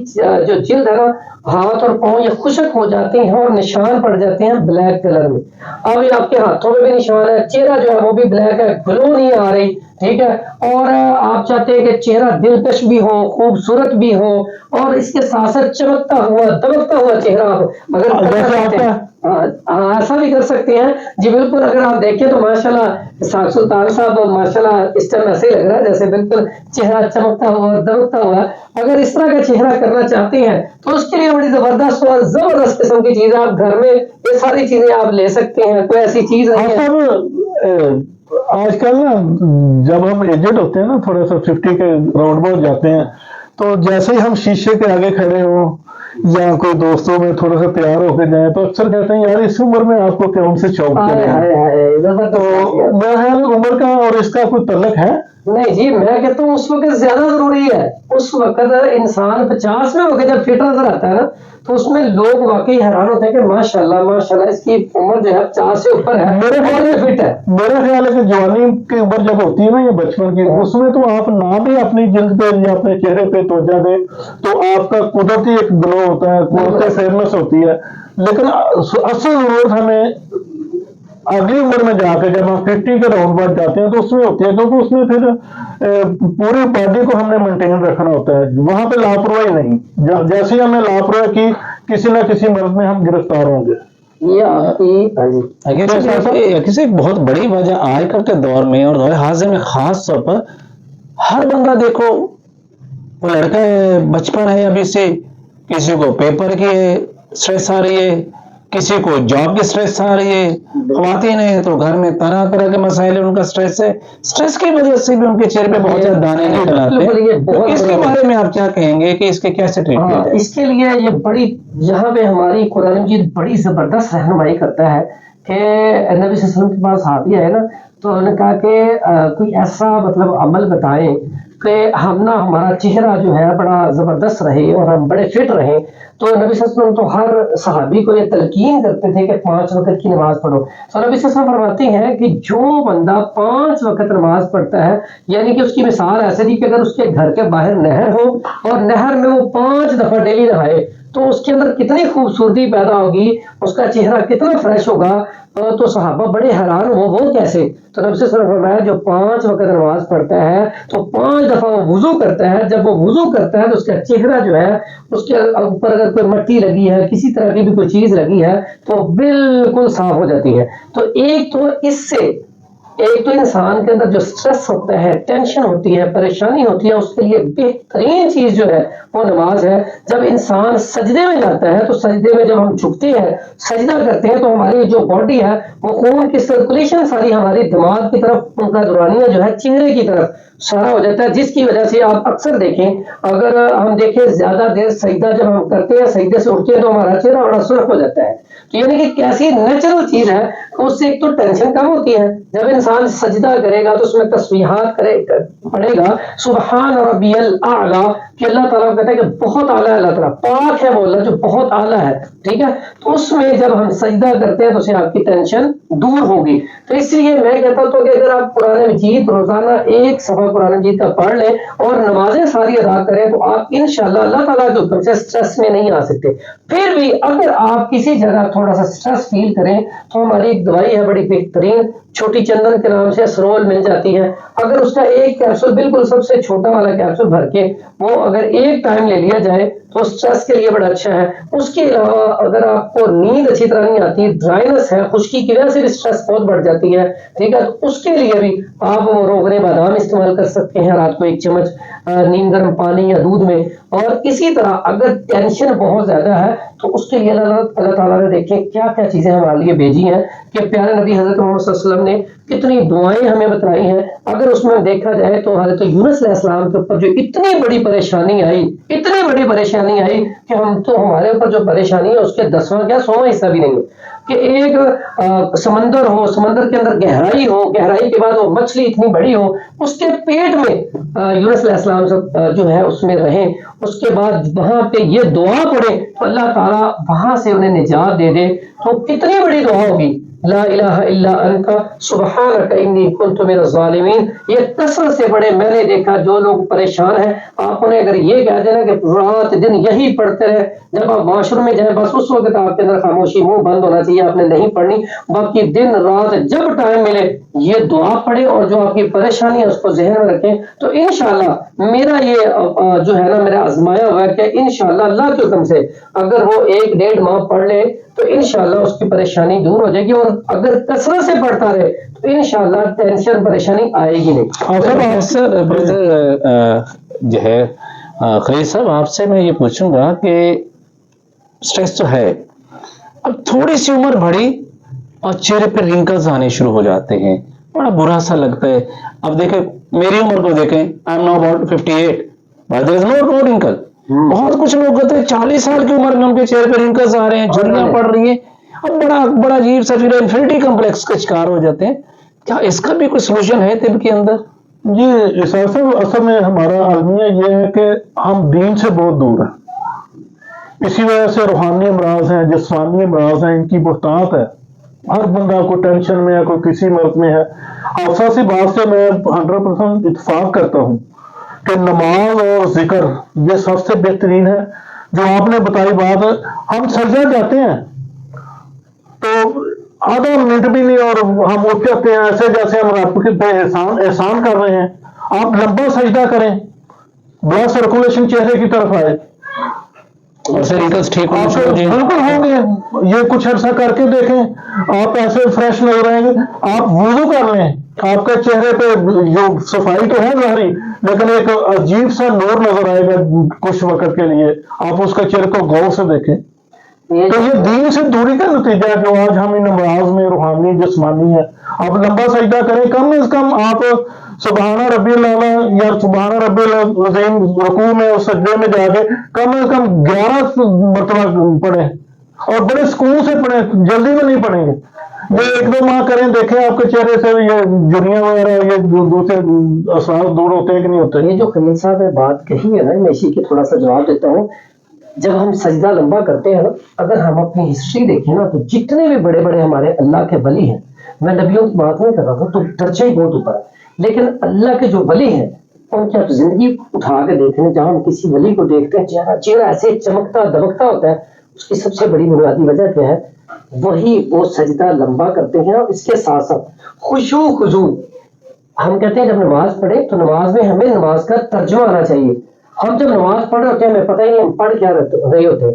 जो जिल्द है ना, हाथ और पाँव ये खुशक हो जाते हैं और निशान पड़ जाते हैं ब्लैक कलर में। अब ये आपके हाथों में भी निशान है, चेहरा जो है वो भी ब्लैक है, ग्लो नहीं आ रही, ठीक है। और आप चाहते हैं कि चेहरा दिलकश भी हो, खूबसूरत भी हो और इसके साथ साथ चमकता हुआ दमकता हुआ चेहरा हो। अगर ऐसा भी कर सकते हैं जी, बिल्कुल। अगर आप देखें तो माशाल्लाह साख सुल्तान साहब माशाल्लाह इस टाइम ऐसे ही लग रहा है जैसे बिल्कुल चेहरा चमकता हुआ और दमकता हुआ। अगर इस तरह का चेहरा करना चाहते हैं तो उसके लिए बड़ी जबरदस्त किस्म की चीज आप घर में ये सारी चीजें आप ले सकते हैं। कोई ऐसी चीज है आजकल ना जब हम एजेड होते हैं ना, थोड़ा सा 50 के राउंड में जाते हैं, तो जैसे ही हम शीशे के आगे खड़े हो या कोई दोस्तों में थोड़ा सा तैयार होकर जाए तो अक्सर कहते हैं यार इस उम्र में आपको कौन से शौक तो मेरा ख्याल उम्र का और इसका कोई तल्लक है नहीं जी। मैं कहता हूँ उस वक्त ज्यादा जरूरी है। उस वक्त इंसान 50 में होकर जब फिट नजर आता है ना तो उसमें लोग वाकई हैरान होते हैं कि माशाल्लाह माशाल्लाह इसकी उम्र जो है 50 से ऊपर है, मेरे ख्याल में फिट है। मेरा ख्याल है कि जवानी की उम्र जब होती है ना या बचपन की, उसमें तो आप ना भी अपनी जिल्द पे या अपने चेहरे पे तवज्जो दे तो आपका कुदरती एक ग्लो होता है, कुदरती फेयरनेस होती है। लेकिन असल जरूरत हमें अगली उम्र में जाकर जब हम 50 के राउंड बाद जाते हैं तो उसमें होती है, क्योंकि उसमें फिर पूरी बॉडी को हमने मेंटेन रखना होता है। वहां पे लापरवाही नहीं, जैसे हमने लापरवाही की किसी ना किसी मर्ज में हम गिरफ्तार होंगे। किसी बहुत बड़ी वजह आजकल के दौर में और दौर हाजिर में खास तौर पर हर बंदा देखो, वो लड़का है, बचपन है अभी से, किसी को पेपर की स्ट्रेस आ रही है, किसी को जॉब की स्ट्रेस आ रही है, ख्वातीन है तो घर में तरह तरह के मसाइल, उनका स्ट्रेस है, स्ट्रेस की वजह से भी उनके चेहरे पे बहुत ज्यादा दाने निकल आते हैं। तो इसके बारे में आप क्या कहेंगे कि इसके कैसे ट्रीट किया जाए? इसके लिए ये बड़ी, यहाँ पे हमारी कुरान मजीद बड़ी जबरदस्त रहनुमाई करता है कि नबी सल्लल्लाहु अलैहि वसल्लम के पास हाथी आए ना तो उन्होंने कहा कि कोई ऐसा मतलब अमल बताएं कि हम ना हमारा चेहरा जो है बड़ा जबरदस्त रहे और हम बड़े फिट रहे। तो नबी सल्लल्लाहु अलैहि वसल्लम तो हर सहाबी को ये तलकीन करते थे कि 5 वक्त की नमाज पढ़ो। तो नबी सल्लल्लाहु अलैहि वसल्लम फरमाते हैं कि जो बंदा 5 वक्त नमाज पढ़ता है, यानी कि उसकी मिसाल ऐसे थी कि अगर उसके घर के बाहर नहर हो और नहर में वो 5 दफा डेली नहाए तो उसके अंदर कितनी खूबसूरती पैदा होगी, उसका चेहरा कितना फ्रेश होगा। तो सहाबा बड़े हैरान हो, वो कैसे? तो नबी सल्लल्लाहु अलैहि वसल्लम फरमाया जो 5 वक्त नमाज पढ़ता है तो 5 दफा वो वुजू करता है। जब वो वुजू करता है तो उसका चेहरा जो है, उसके ऊपर अगर कोई मट्टी लगी है, किसी तरह की भी कोई चीज लगी है तो बिल्कुल साफ हो जाती है। तो एक तो इंसान के अंदर जो स्ट्रेस होता है, टेंशन होती है, परेशानी होती है, उसके लिए बेहतरीन चीज जो है वो नमाज है। जब इंसान सजदे में जाता है तो सजदे में जब हम झुकते हैं, सजदा करते हैं तो हमारी जो बॉडी है वो खून की सर्कुलेशन सारी हमारी दिमाग की तरफ, उनका दुरानिया जो है चेहरे की तरफ सारा हो जाता है, जिसकी वजह से आप अक्सर देखें, अगर हम देखें ज्यादा देर सजदा जब हम करते हैं, सजदे से उठते हैं तो हमारा चेहरा बड़ा सुर्ख हो जाता है। तो यानी कि कैसी नेचुरल चीज है, उससे एक तो टेंशन कम होती है। जब इंसान सजदा करेगा तो उसमें तस्बीहात पढ़ेगा, सुबहान रब्बियल आला, कि अल्लाह ताला कहता है कि बहुत आला है, अल्लाह ताला पाक है, वो अल्लाह जो बहुत आला है, ठीक है। तो उसमें जब हम सजदा करते हैं तो उससे आपकी टेंशन दूर होगी। तो इसलिए मैं कहता हूं कि अगर आप कुरान मजीद रोजाना एक सफा कुरान मजीद का पढ़ लें और नमाजें सारी अदा करें तो आप इंशाल्लाह अल्लाह ताला के हुक्म से स्ट्रेस में नहीं आ सकते। फिर भी अगर आप किसी जगह थोड़ा सा स्ट्रेस फील करें तो हमारी एक दवाई है बड़ी बेहतरीन, छोटी चंदन के नाम से असरोल मिल जाती है। अगर उसका एक कैप्सूल, बिल्कुल सबसे छोटा वाला कैप्सूल भर के वो अगर एक टाइम ले लिया जाए तो स्ट्रेस के लिए बड़ा अच्छा है। उसके अलावा अगर आपको नींद अच्छी तरह नहीं आती, ड्राइनेस है, खुश्की की वजह से भी स्ट्रेस बहुत बढ़ जाती है, ठीक है, तो उसके लिए भी आप वो रोगने बादाम इस्तेमाल कर सकते हैं, रात को 1 चम्मच नीम गर्म पानी या दूध में। और इसी तरह अगर टेंशन बहुत ज्यादा है तो उसके लिए अल्लाह ताला ने देखें क्या क्या चीजें हमारे लिए भेजी हैं कि प्यारे नबी हजरत मोहम्मद सल्लल्लाहु अलैहि वसल्लम ने कितनी दुआएं हमें बताई हैं। अगर उसमें देखा जाए तो हजरत यूनुस अलैहिस्सलाम के ऊपर जो इतनी बड़ी परेशानी आई कि हम तो, हमारे ऊपर जो परेशानी है उसके 10वां क्या 100वां हिस्सा भी नहीं है। कि एक समंदर हो, समंदर के अंदर गहराई हो, गहराई के बाद वो मछली इतनी बड़ी हो, उसके पेट में यूनुस अलैहिस्सलाम जो है उसमें रहे, उसके बाद वहां पे ये दुआ पढ़े तो अल्लाह ताला वहां से उन्हें निजात दे दे, तो कितनी बड़ी दुआ होगी, ला इलाहा इल्ला अंता सुब्हानका इन्नी कुन्तु मिनज़ ज़ालिमीन। ये कसरत से पढ़े। मैंने देखा जो लोग परेशान हैं, आप उन्हें अगर ये कह देना कि रात दिन यही पढ़ते रहे, जब आप वॉशरूम में जाए बस उस वक्त आपके अंदर खामोशी, मुंह बंद होना चाहिए, आपने नहीं पढ़नी, बाकी दिन रात जब टाइम मिले ये दुआ पढ़े और जो आपकी परेशानी है उसको जहन में रखें, तो इंशाल्लाह मेरा ये जो है ना मेरा आजमाया हुआ है कि इंशाल्लाह अल्लाह के हुक्म से अगर वो 1-1.5 माह पढ़ ले तो इंशाल्लाह उसकी परेशानी दूर हो जाएगी, और अगर कसरत से पढ़ता रहे तो इंशाल्लाह टेंशन परेशानी आएगी नहीं। सर जो है खलील साहब, आपसे मैं ये पूछूंगा कि स्ट्रेस तो है, अब थोड़ी सी उम्र बढ़ी और चेहरे पे रिंकल्स आने शुरू हो जाते हैं, बड़ा बुरा सा लगता है। अब देखें मेरी उम्र को देखें, I am now about 58, but there is no wrinkle. बहुत कुछ लोग कहते हैं 40 साल की उम्र में उनके चेहरे पे रिंकल्स आ रहे हैं, झुर्रियां पड़ रही हैं, अब बड़ा बड़ा अजीब सा फिर इन्फिनिटी कॉम्प्लेक्स का शिकार हो जाते हैं। क्या इसका भी कोई सोल्यूशन है तिब के अंदर? जी इस असल में हमारा अलमिया ये है कि हम दीन से बहुत दूर हैं, इसी वजह से रूहानी अमराज हैं, जिस्मानी अमराज हैं, इनकी बहुतात है। हर बंदा कोई टेंशन में है, कोई किसी मर्द में है। अफसा सी बात से मैं 100% इत्तेफाक करता हूँ कि नमाज और जिक्र ये सबसे बेहतरीन है। जो आपने बताई बात, हम सजदा जाते हैं तो आधा मिनट भी नहीं और हम उठ जाते हैं ऐसे जैसे हम रब के पे एहसान कर रहे हैं। आप लंबा सजदा करें, ब्लड सर्कुलेशन चेहरे की तरफ आए और से रिंकल्स ठीक बिल्कुल होंगे। ये कुछ अर्सा करके देखें, आप ऐसे फ्रेश नजर आएंगे। आप वुजू कर लें, आपके चेहरे पे जो सफाई तो है ज़ाहिरी, लेकिन एक अजीब सा नूर नजर आएगा कुछ वक्त के लिए। आप उसके चेहरे को गौर से देखें, तो ये दीन से दूरी का नतीजा है जो आज हम इन नमाज में रूहानी जिस्मानी है। आप लंबा सजदा करें, कम से कम आप सुबहाना रब्बिल आला या सुबहाना रब्बिल अज़ीम रुकू में और सजदे में जाके कम से कम 11 मरतबा पढ़ें, और बड़े सुकून से पढ़ें, जल्दी में नहीं पढ़ेंगे। ये 1-2 माह करें, देखें आपके चेहरे से ये जुर्रियां वगैरह ये दूसरे असरार दूर होते हैं कि नहीं होते। ये जो खलील साहब ने बात कही है ना, मैं इसी के थोड़ा सा जवाब देता हूँ। जब हम सजदा लंबा करते हैं ना, अगर हम अपनी हिस्ट्री देखें ना, तो जितने भी बड़े बड़े हमारे अल्लाह के वली हैं, मैं नबियों की बात नहीं कर रहा हूँ, तो दर्जा ही बहुत ऊपर है, लेकिन अल्लाह के जो वली हैं उनकी आप जिंदगी उठा के देख लें, जहाँ हम किसी वली को देखते हैं चेहरा ऐसे चमकता दमकता होता है, उसकी सबसे बड़ी बुनियादी वजह क्या है? वही वो सजदा लंबा करते हैं। और इसके साथ साथ खुशू हम कहते हैं जब नमाज पढ़े तो नमाज में हमें नमाज का तर्जुमा आना चाहिए। हम जब नमाज पढ़ रहे होते हैं, हमें पता ही नहीं हम पढ़ क्या रहे होते,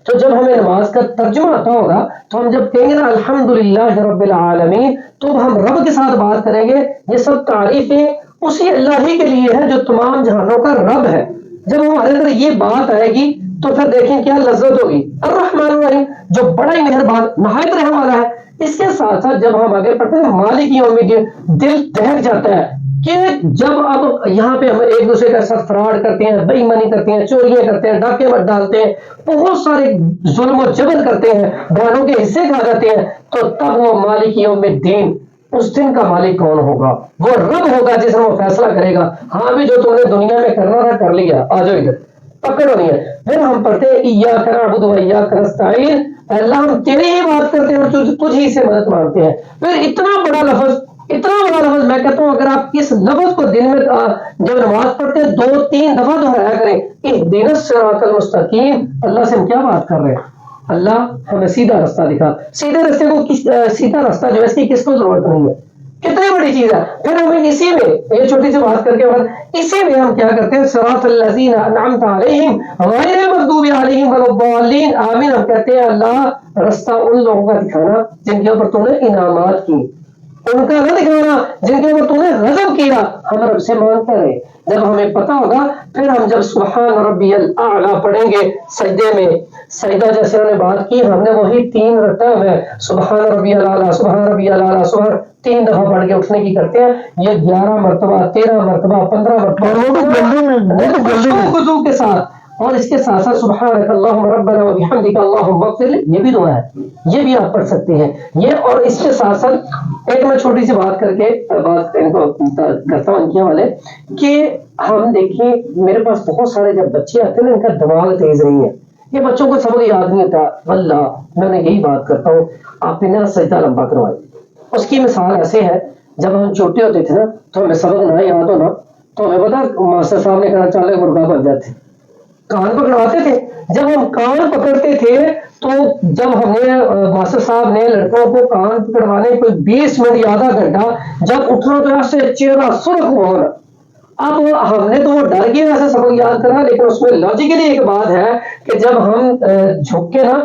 तो जब हमें नमाज का तर्जुमा आता होगा तो हम जब कहेंगे ना अल्हम्दुलिल्लाह रब्बिल आलमीन, तो हम रब के साथ बात करेंगे। ये सब तारीफें उसी अल्लाह ही के लिए है जो तमाम जहानों का रब है। जब हमारे अंदर ये बात आएगी तो फिर देखें क्या लज्जत होगी। अर्रहमान रहीम, जो बड़ा ही मेहरबान नहायत रहने वाला है। इसके साथ साथ जब हम आगे पढ़ते हैं मालिक यौमिद्दीन, दिल दहक जाता है कि जब अब यहाँ पे हम एक दूसरे के साथ फ्रॉड करते हैं, बेईमानी करते हैं, चोरियां करते हैं, डाके मत डालते हैं, बहुत सारे जुल्म और जबर करते हैं, बहनों के हिस्से खा जाते हैं, तो तब वो मालिक यौमिद्दीन, उस दिन का मालिक कौन होगा? वो रब होगा जिसने वो फैसला करेगा। हाँ भी जो तुमने दुनिया में करना था कर लिया, आ जाओ इधर, पकड़ो नहीं है। फिर हम पढ़ते हैं इय्याका नअबुदु व इय्याका नस्तईन, अल्लाह हम तेरी ही बात करते हैं और तुझ ही से मदद मांगते हैं। फिर इतना बड़ा लफ्ज मैं कहता हूँ, अगर आप इस लफ्ज को दिन में जब नमाज पढ़ते हैं 2-3 दफा दोहराया करें, इहदिनस सिरातल मुस्तकीम, अल्लाह से हम क्या बात कर रहे हैं? अल्लाह हमें सीधा रास्ता दिखा। सीधे रास्ते को सीधा रास्ता जो है इसकी किसको जरूरत नहीं है, कितनी बड़ी चीज है। फिर हमें इसी में ये छोटी सी बात करके इसी में हम क्या करते हैं, सिरातल लज़ीना अनअमता अलैहिम गैरिल मग़दूबि अलैहिम वलद्दालिन, आमीन। हम कहते हैं अल्लाह रास्ता उन लोगों का दिखाना जिनके ऊपर तूने इनामात की, उनका न दिखाना जिनके ऊपर तूने गज़ब किया। हम रब से मांगते रहे। जब हमें पता होगा फिर हम जब सुभान रब्बियल आला पढ़ेंगे सजदे में, सजदा जैसे उन्होंने बात की, हमने वही 3 रकात है सुभान रब्बियल आला, सुभान रब्बियल आला, सुभान 3 दफा पढ़ के उठने की करते हैं। ये 11 मरतबा, 13 मरतबा, 15 मरतबा के साथ और इसके साथ साथ सुब्हानक अल्लाहुम्मा रब्बना व बिहम्दिका अल्लाहुम्मा इग़फिर, ये भी दुआ है, ये भी आप पढ़ सकते हैं ये। और इसके साथ साथ एक मैं छोटी सी बात करके बात इनको करता हूँ इनके हवाले कि हम देखिए मेरे पास बहुत सारे जब बच्चे आते हैं ना, इनका दिमाग तेज नहीं है, ये बच्चों को सबक याद नहीं होता। अल्लाह मैं यही बात करता हूँ, आपने ना सजदा लंबा करवाए। उसकी मिसाल ऐसे है, जब हम छोटे होते थे ना तो हमें सबक ना याद होना तो हमें पता मास्टर साहब ने कहा चले मुर्गा बन जाते, कान पकड़वाते थे। जब हम कान पकड़ते थे तो जब हमने मास्टर साहब ने लड़कों को कान पकड़वाने कोई 20 मिनट या आधा घंटा, जब उठना तो ऐसे चेहरा सुर्ख होना। अब हमने तो वो डर के वैसे सबक याद करना, लेकिन उसमें लॉजिकली एक बात है कि जब हम झुक के ना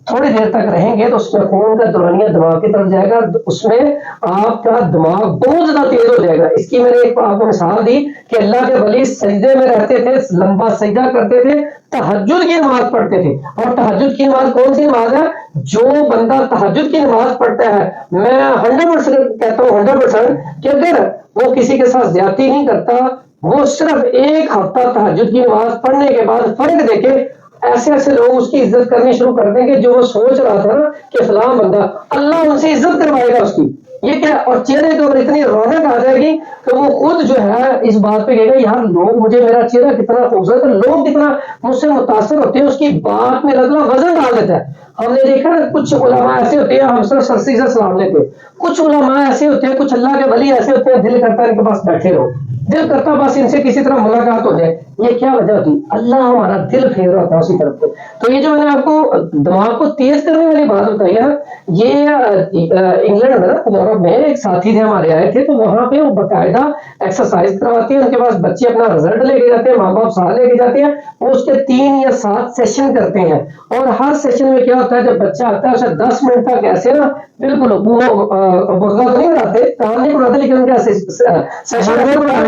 थोड़ी देर तक रहेंगे तो उसमें खून का दौरानिया दिमाग की तरफ जाएगा, उसमें आपका दिमाग बहुत ज्यादा तेज हो जाएगा। इसकी मैंने एक आपको मिसाल दी कि अल्लाह के वली सजदे में रहते थे, लंबा सजदा करते थे, तहज्जुद की नमाज पढ़ते थे। और तहज्जुद की नमाज कौन सी नमाज है? जो बंदा तहज्जुद की नमाज पढ़ता है, मैं 100% कहता हूँ 100% कि अगर वो किसी के साथ ज्यादती नहीं करता, वो सिर्फ एक हफ्ता तहज्जुद की नमाज पढ़ने के बाद फर्क देखे, ऐसे ऐसे लोग उसकी इज्जत करनी शुरू कर देंगे जो वो सोच रहा था ना कि फलां बंदा, अल्लाह उनसे इज्जत करवाएगा उसकी। ये क्या, और चेहरे के ऊपर इतनी रौनक आ जाएगी कि वो खुद जो है इस बात पे कहेगा यार लोग मुझे, मेरा चेहरा कितना खूबसूरत है, लोग कितना मुझसे मुतासर होते हैं, उसकी बात में लगना वजन डाल देता है। हमने देखा ना कुछ उलमा ऐसे होते हैं, हम सिर्फ सरसी से सलाम लेते, कुछ उलमा ऐसे होते हैं, कुछ अल्लाह के वली ऐसे होते हैं, दिल करता है इनके पास बैठे रहो, दिल करता बस इनसे किसी तरह मुलाकात हो जाए। ये क्या वजह होती? अल्लाह हमारा दिल फेर रहा था उसी तरफ को। तो ये जो मैंने आपको दिमाग को तेज करने वाली बात बताई है, ये इंग्लैंड में ना यूरोप में एक साथी थे हमारे आए थे, तो वहां पे वो बकायदा एक्सरसाइज करवाते हैं, उनके पास बच्चे अपना रिजल्ट लेके जाते हैं, माँ बाप साथ लेके जाते हैं, वो उसके 3 या 7 सेशन करते हैं। और हर सेशन में क्या होता है, जब बच्चा आता है उसे 10 मिनट तक ऐसे ना बिल्कुल वो मुर्गा तो नहीं बनाते, कान नहीं बनाते, लेकिन उनके ऐसे सेशन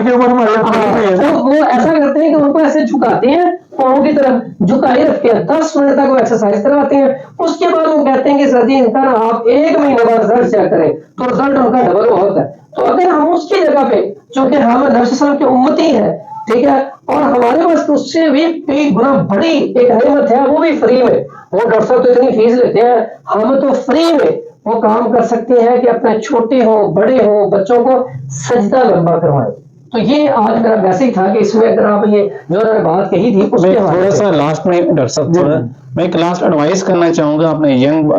वो ऐसा करते हैं कि उनको ऐसे झुकाते हैं, पाँव की तरफ झुकाए रखते हैं, 10 मिनट तक वो एक्सरसाइज करवाते हैं। उसके बाद वो कहते हैं कि सर जी इनका ना आप 1 महीने बाद रिजल्ट चेक करें, तो रिजल्ट उनका डबल होता है। तो अगर हम उसकी जगह पे, चूंकि हम नबी सल्लल्लाहु अलैहि वसल्लम की उम्मती है, ठीक है, और हमारे पास तो उससे भी कई गुना बड़ी एक नेमत है, वो भी फ्री में, वो डॉक्टर साहब तो इतनी फीस लेते हैं, हम तो फ्री में वो काम कर सकते हैं कि अपने छोटे हो बड़े हो बच्चों को सजदा लंबा करवाएं। तो ये आज मेरा मैसेज था कि इसमें अगर आप ये जो मैंने बात कही थी उसमें थोड़ा सा लास्ट में डॉक्टर साहब मैं एक लास्ट एडवाइस करना चाहूंगा अपने यंग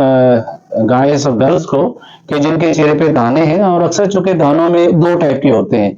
गाइस और गर्ल्स को कि जिनके चेहरे पे दाने हैं, और अक्सर चूंकि दानों में 2 टाइप के होते हैं,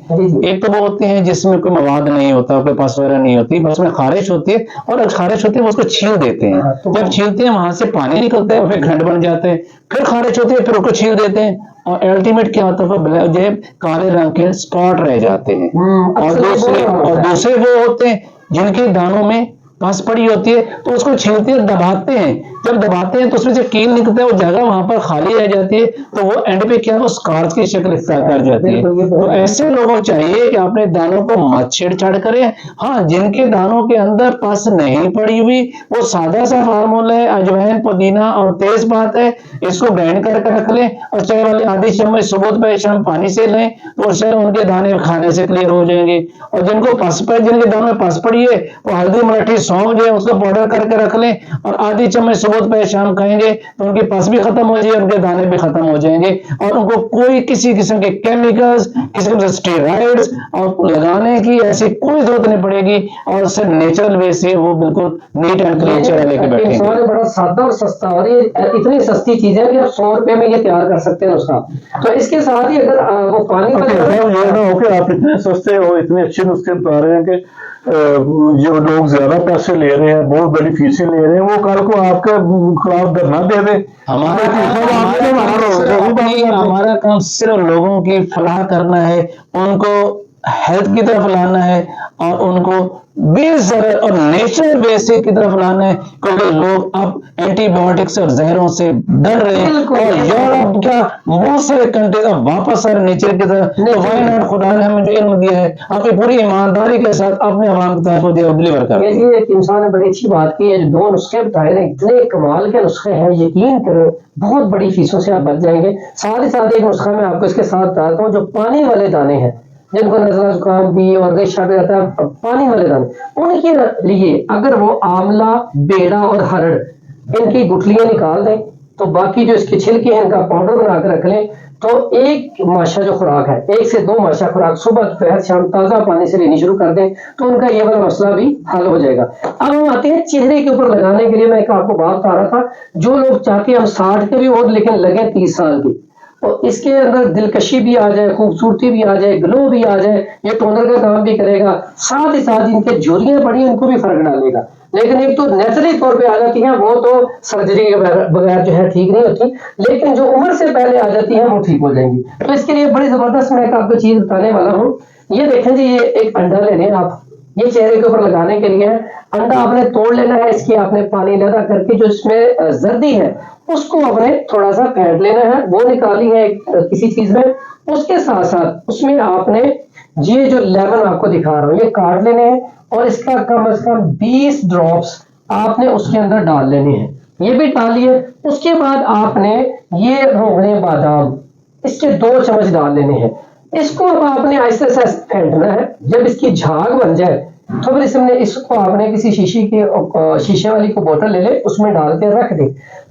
एक तो वो होते हैं जिसमें कोई मवाद नहीं होता, कोई पस वगैरह नहीं होती, बस में खारिश होती है, और खारिश होती है वो उसको छील देते हैं, जब छीलते हैं वहां से पानी निकलता है, फिर खंड बन जाते हैं, फिर खारिश होती है, फिर उसको छील देते हैं, और अल्टीमेट क्या होता है, जो काले रंग के स्पॉट रह जाते हैं। और दूसरे वो होते हैं जिनके दानों में पस पड़ी होती है, तो उसको छीलते हैं, दबाते हैं, जब दबाते हैं तो उसमें से कील निकलता है, वो जगह वहां पर खाली रह जाती है, तो वो एंड पे क्या है, वो स्कार्स की शक्ल इख्तियार कर जाती है। तो ऐसे लोगों को चाहिए कि अपने दानों को मत छेड़छाड़ करें। हाँ, जिनके दानों के अंदर पस नहीं पड़ी हुई, वो सादा सा फार्मूला है, अजवाइन, पुदीना और तेज बात है, इसको ग्राइंड करके रख लें, और चाय वाले आधी चम्मच सुबह दोपहर शाम पानी से लें, तो उससे उनके दाने खाने से क्लियर हो जाएंगे। और जिनको पस पड़ी, जिनके दानों में पस पड़ी है, वो हल्दी मराठी सौंफ जो है उसको पाउडर करके रख लें, और आधी चम्मच सुबह दोपहर शाम खाएंगे तो उनकी पस भी खत्म हो जाएगी, उनके दाने भी खत्म हो जाएंगे, और उनको कोई किसी किस्म के केमिकल्स, किसी किस्म के स्टेरॉइड्स और लगाने की ऐसी कोई जरूरत नहीं पड़ेगी, और सिर्फ नेचुरल वे से वो बिल्कुल नीट एंड क्लीन चेहरा लेके बैठेंगे। बड़ा सादा और सस्ता, और ये इतनी सस्ती चीज है कि आप 100 रुपए में ये तैयार कर सकते हैं उसका। तो इसके साथ ही अगर वो पानी ये ना हो कि आप इतने सस्ते हो, इतने अच्छे नुस्खे बता रहे हैं कि जो लोग ज्यादा पैसे ले रहे हैं, बहुत बड़ी फीसें ले रहे हैं, वो कल को आपके खिलाफ धरना दे दे। हमारा काम सिर्फ लोगों की फलाह करना है, उनको हेल्थ की तरफ लाना है, और उनको बेजर और नेचुरल बेसिक की तरफ लाना है, क्योंकि लोग अब एंटीबायोटिक्स और जहरों से डर रहे हैं, और यूरोप का बहुत सारे कंट्रीज अब वापस आ रहे नेचर की तरफ। तो वाई नॉट, खुदा ने हमें जो इल्म दिया है, आपकी पूरी ईमानदारी के साथ अपने अवाम की तरफ डिलीवर कर। ये एक इंसान ने बड़ी अच्छी बात की है, जो 2 नुस्खे बताए हैं, इतने कमाल के नुस्खे हैं, यकीन करो बहुत बड़ी फीसों से आप बच जाएंगे। साथ ही साथ एक नुस्खा मैं आपको इसके साथ बताता हूँ, जो पानी वाले दाने हैं, जिनको नजला जुकाम भी और रेशा भी रहता है, पानी वाले दाने, उनके लिए अगर वो आंवला, बेड़ा और हरड़ इनकी गुठलियां निकाल दें, तो बाकी जो इसके छिलके हैं इनका पाउडर बना कर रख लें, तो एक माशा जो खुराक है, 1 से 2 माशा खुराक सुबह दोपहर शाम ताजा पानी से लेनी शुरू कर दें, तो उनका ये वाला मसला भी हल हो जाएगा। अब हम आते हैं चेहरे के ऊपर लगाने के लिए। मैं एक आपको बात बता रहा था, जो लोग चाहते हैं हम 60 के भी और लेकिन लगे 30 साल की, तो इसके अंदर दिलकशी भी आ जाए, खूबसूरती भी आ जाए, ग्लो भी आ जाए, ये टोनर का काम भी करेगा, साथ ही साथ इनके झुर्रियां पड़ी इनको भी फर्क डालेगा। लेकिन एक तो नेचुरली तौर पे आ जाती है, वो तो सर्जरी के बगैर जो है ठीक नहीं होती, लेकिन जो उम्र से पहले आ जाती है वो ठीक हो जाएंगी। तो इसके लिए बड़ी जबरदस्त मैं एक आपको चीज बताने वाला हूँ। ये देखें जी, ये एक अंडा ले लें आप, ये चेहरे के ऊपर लगाने के लिए है। अंडा आपने तोड़ लेना है, इसकी आपने पानी लगा करके जो इसमें जर्दी है उसको आपने थोड़ा सा फेंट लेना है, वो निकाली है किसी चीज में। उसके साथ साथ उसमें आपने ये जो लेमन आपको दिखा रहा हूँ ये काट लेने हैं, और इसका कम से कम 20 ड्रॉप्स आपने उसके अंदर डाल लेने हैं। ये भी डालिए। उसके बाद आपने ये रोगने बादाम, इसके 2 चम्मच डाल लेने हैं। इसको अब आपने आहिस्ते से फेंटना है। जब इसकी झाग बन जाए तो फिर इसको आपने किसी शीशे वाली को बोतल ले ले, उसमें डाल के रख दे।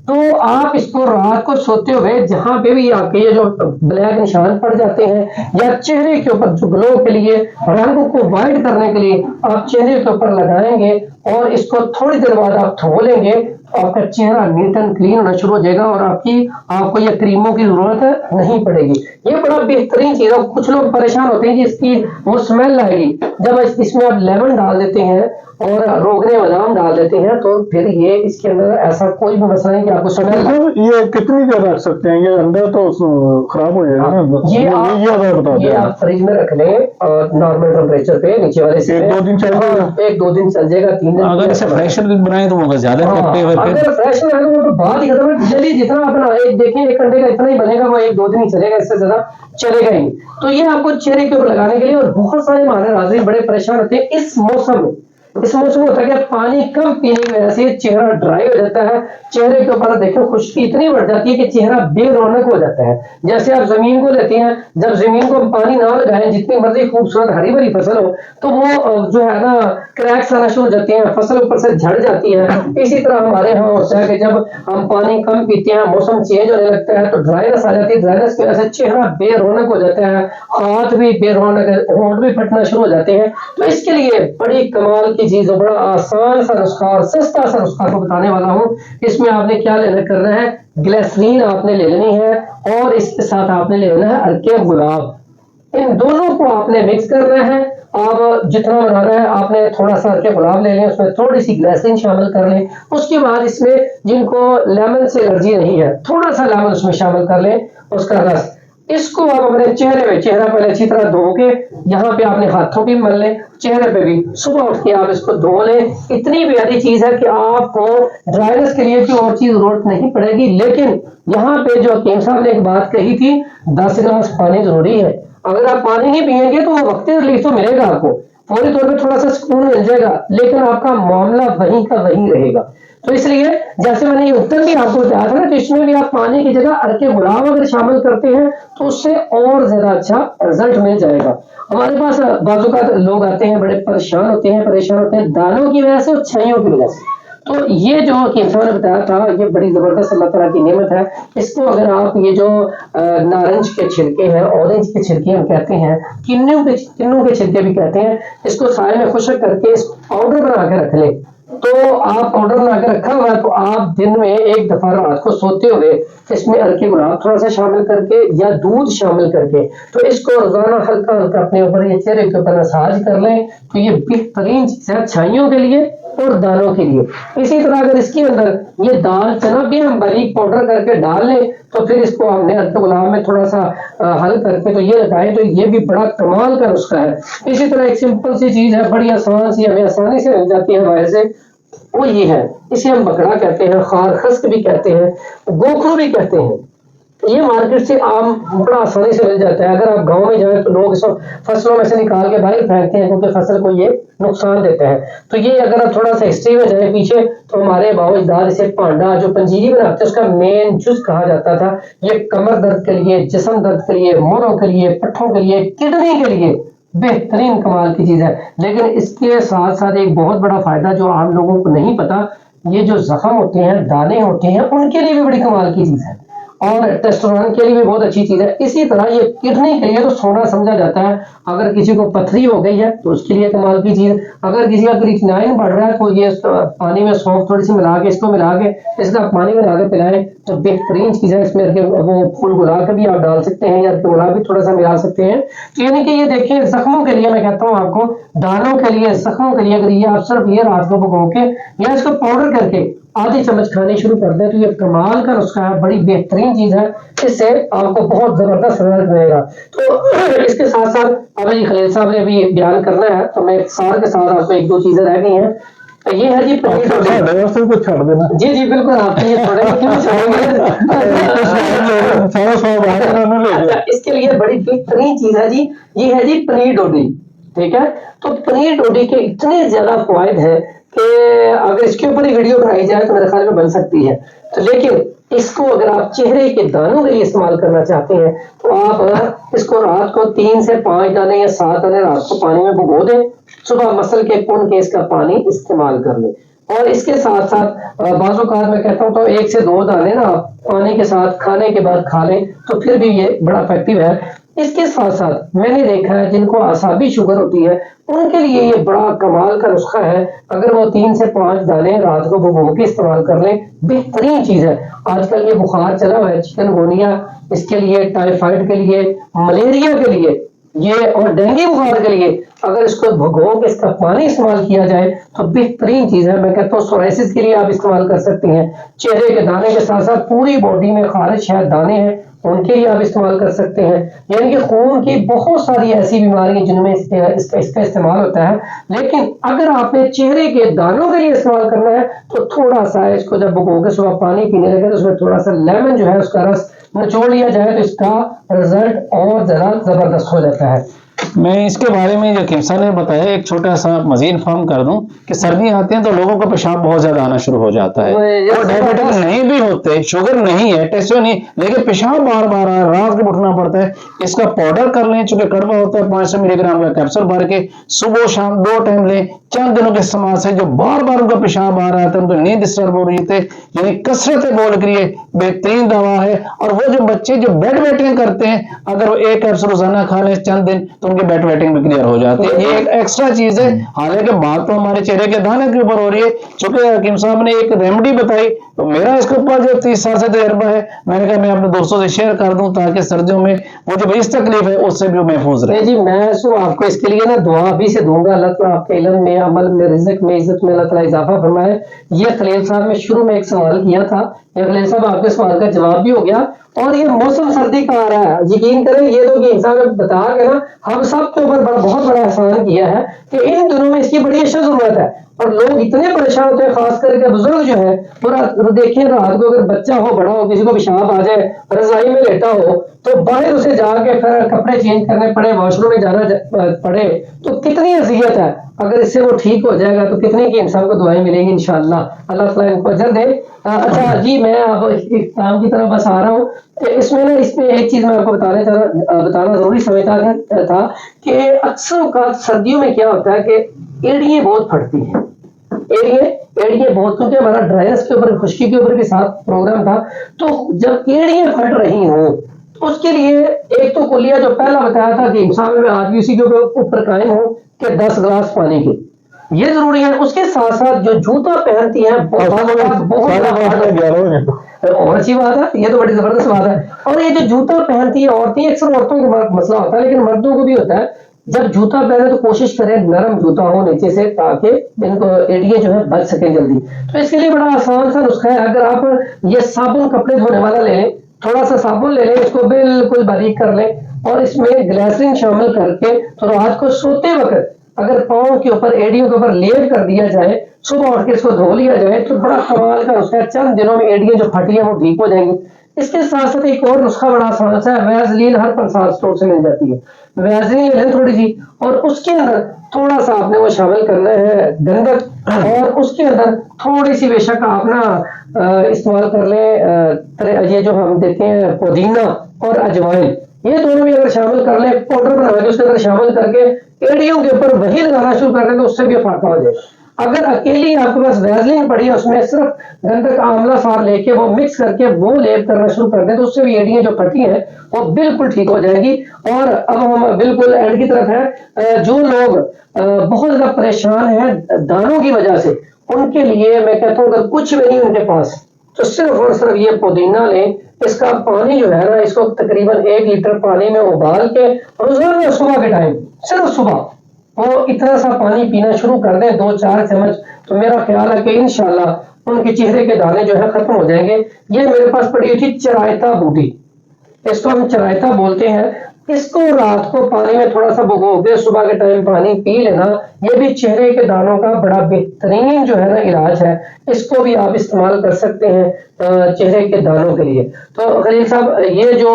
तो आप इसको रात को सोते हुए जहां पे भी आपके ये जो ब्लैक निशान पड़ जाते हैं, या चेहरे के ऊपर जो ग्लो के लिए, रंग को वाइट करने के लिए आप चेहरे के ऊपर लगाएंगे, और इसको थोड़ी देर बाद आप धो लेंगे, आपका चेहरा नीट एंड क्लीन होना शुरू हो जाएगा, और आपको ये क्रीमों की जरूरत नहीं पड़ेगी। ये बड़ा बेहतरीन चीज है। कुछ लोग परेशान होते हैं कि इसकी वो स्मेल आएगी, जब इसमें आप लेमन डाल देते हैं और रोगने बादाम डाल देते हैं, तो फिर ये इसके अंदर ऐसा कोई भी मसला नहीं कि आपको स्मेल। ये कितनी देर रख सकते हैं? ये अंडा तो खराब हो जाएगा ना। ये आप फ्रिज में रख लें नॉर्मल टेम्परेचर पे, नीचे वाले से 1-2 दिन चल जाएगा। 1-2 दिन चल जाएगा, 3 दिन। अगर इसे फ्रेश बनाए तो वो ज्यादा अगर फ्रेश में आएगा तो बात ही खत्म है। जल्दी जितना अपना एक देखिए, एक अंडे का इतना ही बनेगा, वो 1-2 दिन ही चलेगा, इससे ज्यादा चलेगा ही। तो ये आपको चेहरे के ऊपर लगाने के लिए। और बहुत सारे हमारे नाज़रीन बड़े परेशान होते हैं इस मौसम में। इस मौसम में होता है कि पानी कम पीने की वजह से चेहरा ड्राई हो जाता है, चेहरे के ऊपर देखो खुश्की इतनी बढ़ जाती है कि चेहरा बेरौनक हो जाता है। जैसे आप जमीन को लेते हैं, जब जमीन को पानी ना लगाएं, जितनी मर्जी खूबसूरत हरी भरी फसल हो, तो वो जो है ना क्रैक्स आना शुरू हो जाते हैं, फसल ऊपर से झड़ जाती है। इसी तरह हमारे यहाँ होता है कि जब हम पानी कम पीते हैं, मौसम चेंज होने लगता है, तो ड्राइनेस आ जाती है। ड्राइनेस की वजह से चेहरा बेरौनक हो जाता है, हाथ भी बेरौनक, होंठ भी फटना शुरू हो जाते हैं। तो इसके लिए बड़ी कमाल चीज, बड़ा आसान सा नुस्खा और सस्ता सा नुस्खा को बताने वाला हूं। इसमें आपने क्या करना है, ग्लिसरीन आपने ले लेनी है, और इसके साथ आपने ले लेना है अर्के गुलाब। इन दोनों को आपने मिक्स करना है। आप जितना बनाना है आपने थोड़ा सा अर्के गुलाब ले लें, उसमें थोड़ी सी ग्लिसरीन शामिल कर लें। उसके बाद इसमें जिनको लेमन से एलर्जी नहीं है, थोड़ा सा लेमन उसमें शामिल कर लें, उसका रस। इसको आप अपने चेहरे पे, चेहरा पहले अच्छी तरह धो के, यहाँ पे आपने हाथों की मल लें, चेहरे पे भी सुबह उठ के आप इसको धो लें। इतनी प्यारी चीज है कि आपको ड्राइनेस के लिए कोई और चीज जरूरत नहीं पड़ेगी। लेकिन यहाँ पे जो हकीम साहब ने एक बात कही थी, 10 गिलास पानी जरूरी है। अगर आप पानी नहीं पिएंगे तो वो वक्ती रिलीफ तो मिलेगा आपको, फौरी तौर पे थोड़ा सा सुकून मिल जाएगा, लेकिन आपका मामला वहीं का वहीं रहेगा। तो इसलिए जैसे मैंने ये उत्तर भी आपको बताया था ना, तो इसमें भी आप पानी की जगह अर्के गुलाब अगर शामिल करते हैं तो उससे और ज्यादा अच्छा रिजल्ट मिल जाएगा। हमारे पास बाजू का लोग आते हैं, बड़े परेशान होते हैं दानों की वजह से और छाइयों की वजह से। तो ये जो हकीम ने बताया था, ये बड़ी जबरदस्त अल्लाह ताला की नेमत है। इसको अगर आप ये जो नारंज के छिलके हैं, ऑरेंज के छिलके हम कहते हैं, किन्नू के छिलके भी कहते हैं, इसको साए में खुश्क करके इस पाउडर बना के रख लें। तो आप पाउडर बना के रखा हुआ है, तो आप दिन में एक दफा रात को सोते हुए इसमें अर्के गुलाब थोड़ा सा शामिल करके या दूध शामिल करके, तो इसको रोजाना हल्का हल्का अपने ऊपर ये चेहरे के ऊपर मसाज कर लें। तो ये बेहतरीन चीज है छाइयों के लिए और दानों के लिए। इसी तरह अगर इसके अंदर ये दाल चना भी हम बारीक पाउडर करके डाल लें, तो फिर इसको हमने अर्के गुलाब में थोड़ा सा हल करके तो ये लगाएं, तो ये भी बड़ा कमाल का नुस्खा है। इसी तरह एक सिंपल सी चीज है, बड़ी आसान सी, हमें आसानी से मिल जाती है बाहर से, वो ये है, इसे हम बकड़ा कहते हैं, खार खस्क भी कहते हैं, गोखरू भी कहते हैं। ये मार्केट से आम बड़ा आसानी से मिल जाता है। अगर आप गांव में जाए तो लोग इसको फसलों में से निकाल के बाहर फेंकते हैं, क्योंकि फसल को ये नुकसान देता है। तो ये अगर आप थोड़ा सा हिस्ट्री में जाए पीछे, तो हमारे बावजदार इसे पांडा जो पंजीरी बनाते हैं उसका मेन जुज कहा जाता था। ये कमर दर्द के लिए, जिस्म दर्द के लिए, मोरों के लिए, पट्ठों के लिए, किडनी के लिए बेहतरीन कमाल की चीज है। लेकिन इसके साथ साथ एक बहुत बड़ा फायदा जो आम लोगों को नहीं पता, ये जो जख्म होते हैं, दाने होते हैं, उनके लिए भी बड़ी कमाल की चीज है और टेस्टोस्टेरोन के लिए भी बहुत अच्छी चीज है। इसी तरह ये किडनी के लिए तो सोना समझा जाता है। अगर किसी को पथरी हो गई है तो उसके लिए कमाल की चीज, अगर किसी का क्रिएटिनिन बढ़ रहा है तो ये पानी में सौंफ थोड़ी सी मिला के, इसको मिला के इसका पानी में मिला के पिलाएं तो बेहतरीन चीज है। इसमें वो फूल गुलाब का भी आप डाल सकते हैं या गुलाब भी थोड़ा सा मिला सकते हैं। तो यानी कि ये देखिए जख्मों के लिए, मैं कहता हूँ आपको, दानों के लिए, जख्मों के लिए, अगर ये आप सिर्फ ये रात को भिगो के या इसको पाउडर करके आधी चम्मच खाने शुरू कर दें तो ये कमाल का नुस्खा है, बड़ी बेहतरीन चीज है। इससे आपको बहुत जबरदस्त रिजल्ट मिलेगा। तो इसके साथ साथ अभी खलील साहब ने अभी बयान करना है तो मैं सार के साथ आपको एक दो चीजें रह गई हैं। तो ये है जी पनीर छोड़ देना। जी जी बिल्कुल, आपके लिए थोड़े क्यों छोड़ेंगे। अच्छा, इसके लिए बड़ी बेहतरीन चीज है जी, ये है जी पनीर डोडी। ठीक है, तो पनीर डोडी के इतने ज्यादा फायदे हैं कि अगर इसके ऊपर ही वीडियो बनाई जाए तो मेरे ख्याल में बन सकती है। तो लेकिन इसको अगर आप चेहरे के दानों के लिए इस्तेमाल करना चाहते हैं तो आप इसको रात को 3 से 5 दाने या 7 दाने रात को पानी में भिगो दें, सुबह मसल के पुन के इसका पानी इस्तेमाल कर लें। और इसके साथ साथ बाज़-औक़ात मैं कहता हूँ तो 1 से 2 दाने ना पानी के साथ खाने के बाद खा लें तो फिर भी ये बड़ा इफेक्टिव है। इसके साथ साथ मैंने देखा है जिनको आसाबी शुगर होती है उनके लिए ये बड़ा कमाल का नुस्खा है। अगर वो 3 से 5 दाने रात को भिगो के इस्तेमाल कर लें, बेहतरीन चीज है। आजकल ये बुखार चला हुआ है, चिकनगुनिया, इसके लिए टाइफाइड के लिए, मलेरिया के लिए, ये और डेंगू बुखार के लिए अगर इसको भिगो के इसका पानी इस्तेमाल किया जाए तो बेहतरीन चीज है। मैं कहता हूँ सोराइसिस के लिए आप इस्तेमाल कर सकती हैं। चेहरे के दाने के साथ साथ पूरी बॉडी में खारिज शायद दाने हैं उनके लिए आप इस्तेमाल कर सकते हैं। यानी कि खून की बहुत सारी ऐसी बीमारियां जिनमें इसका इस्तेमाल होता है। लेकिन अगर आपने चेहरे के दानों के लिए इस्तेमाल करना है तो थोड़ा सा इसको जब भिगो के सुबह पानी पीने लगे तो उसमें थोड़ा सा लेमन जो है उसका रस निचोड़ लिया जाए तो इसका रिजल्ट और ज्यादा जबरदस्त हो जाता है। मैं इसके बारे में जो किमसा ने बताया एक छोटा सा मजीद इन्फॉर्म कर दूं कि सर्दी आती है तो लोगों का पेशाब बहुत ज्यादा आना शुरू हो जाता है और डायबिटिक नहीं भी होते, शुगर नहीं है, टेस्ट नहीं, लेकिन पेशाब बार बार आ रहा है, रात को उठना पड़ता है। इसका पाउडर कर लें, चूंकि कड़वा होता है, 500 मिलीग्राम का कैप्सूल भर के सुबह शाम 2 टाइम लें। चंद दिनों के इस्तेमाल से जो बार बार उनका पेशाब आ रहा था, उनको नींद डिस्टर्ब हो रही थे, यानी कसरत बोल करिए, बेहतरीन दवा है। और वो जो बच्चे जो बेड वेटिंग करते हैं, अगर वो 1 कैप्सूल रोजाना खा लें चंद दिन तो उनकी बेड वेटिंग भी क्लियर हो जाती है। ये एक एक्स्ट्रा चीज है। हालांकि बात तो हमारे चेहरे के दाने के ऊपर हो रही है। चूंकि हकीम साहब ने एक रेमेडी बताई तो मेरा इसके ऊपर जो 30 साल से तजर्बा है, मैंने कहा मैं अपने दोस्तों से शेयर कर दूं ताकि सर्दियों में वो जो इस तकलीफ है उससे भी महफूज रहे। जी मैं आपको इसके लिए ना दुआ भी से दूंगा। अल्लाह ताला आपके इल्म में, अमल में, रिज़्क में, इज्जत में अल्लाह ताला इजाफा फरमाए। ये खलील साहब ने शुरू में एक सवाल किया था, ये खलील साहब आपके सवाल का जवाब भी हो गया। और ये मौसम सर्दी का आ रहा है, यकीन करें ये तो इंसान ने बता के ना हम सब के ऊपर बहुत बड़ा एहसान किया है कि इन दिनों में इसकी बड़ी अच्छा जरूरत है। और लोग इतने परेशान होते हैं, खास करके बुजुर्ग जो है, पूरा देखिए रात को अगर बच्चा हो, बड़ा हो, किसी को पेशाब आ जाए, रजाई में लेटा हो तो बाहर उसे जाके फिर कपड़े चेंज करने पड़े, वॉशरूम में जाना पड़े, तो कितनी अजियत है। अगर इससे वो ठीक हो जाएगा तो कितनी की इंसान को दुआएं मिलेंगी इंशाअल्लाह। अल्लाह ताला इनको अजर दे। अच्छा जी, मैं अब एक काम की तरफ बस आ रहा हूँ। इसमें एक चीज मैं आपको बताना जरूरी समझता था कि अक्सर का सर्दियों में क्या होता है कि एड़ियां बहुत फटती हैं। एड़ियां बहुत, क्योंकि हमारा ड्राइनेस के ऊपर, खुश्की के ऊपर भी साथ प्रोग्राम था। तो जब एड़ियां फट रही हों तो उसके लिए एक तो कुलिया जो पहला बताया था कि इंसान में आज भी उसी के ऊपर कायम हो कि 10 गिलास पानी के, ये जरूरी है। उसके साथ साथ जो जूता पहनती है बहुत और अच्छी बात है, ये तो बड़ी जबरदस्त बात है। और ये जो जूता पहनती है औरतें, अक्सर औरतों का मसला होता है लेकिन मर्दों को भी होता है। जब जूता पहने तो कोशिश करें नरम जूता हो नीचे से, ताकि इनको एड़ियां जो है बच सके जल्दी। तो इसके लिए बड़ा आसान सा नुस्खा है। अगर आप ये साबुन कपड़े धोने वाला ले लें, थोड़ा सा साबुन ले लें, इसको बिल्कुल बारीक कर लें और इसमें ग्लिसरीन शामिल करके तो रात को सोते वक्त अगर पाँव के ऊपर, एड़ियों के ऊपर लेप कर दिया जाए, सुबह उठ के इसको धो लिया जाए तो बड़ा कमाल का नुस्खा है। चंद दिनों में एड़ियां जो फटी है वो ठीक हो जाएंगी। इसके साथ साथ एक और नुस्खा बड़ा आसान सा है, वैसलीन हर पंसार स्टोर से मिल जाती है। वैसलीन लें थोड़ी सी और उसके अंदर थोड़ा सा आपने वो शामिल करना है गंधक, और उसके अंदर थोड़ी सी बेशक आप ना इस्तेमाल कर लें ये जो हम देते हैं पुदीना और अजवाइन, ये दोनों भी अगर शामिल कर ले, पाउडर बना के उसके अंदर शामिल करके एड़ियों के ऊपर वही लगाना शुरू कर दें तो उससे भी फायदा हो जाएगा। अगर अकेली आपके पास वैसलीन पड़ी है, उसमें सिर्फ गंधक आंवला सार लेके वो मिक्स करके वो लेप करना शुरू कर दें तो उससे भी एड़ियां जो फटी हैं वो बिल्कुल ठीक हो जाएगी। और अब हम बिल्कुल एंड की तरफ है। जो लोग बहुत ज्यादा परेशान हैं दानों की वजह से, उनके लिए मैं कहता हूँ अगर कुछ भी नहीं उनके पास तो सिर्फ और सिर्फ ये पुदीना लें। इसका पानी जो है ना, इसको तकरीबन 1 लीटर पानी में उबाल के रोजाना सुबह के टाइम, सिर्फ सुबह वो इतना सा पानी पीना शुरू कर दें 2-4 चम्मच, तो मेरा ख्याल है कि इंशाल्लाह उनके चेहरे के दाने जो है खत्म हो जाएंगे। ये मेरे पास पड़ी हुई थी चरायता बूटी, इसको हम चरायता बोलते हैं। इसको रात को पानी में थोड़ा सा भिगो के सुबह के टाइम पानी पी लेना, ये भी चेहरे के दानों का बड़ा बेहतरीन जो है ना इलाज है। इसको भी आप इस्तेमाल कर सकते हैं चेहरे के दानों के लिए। तो खलील साहब, ये जो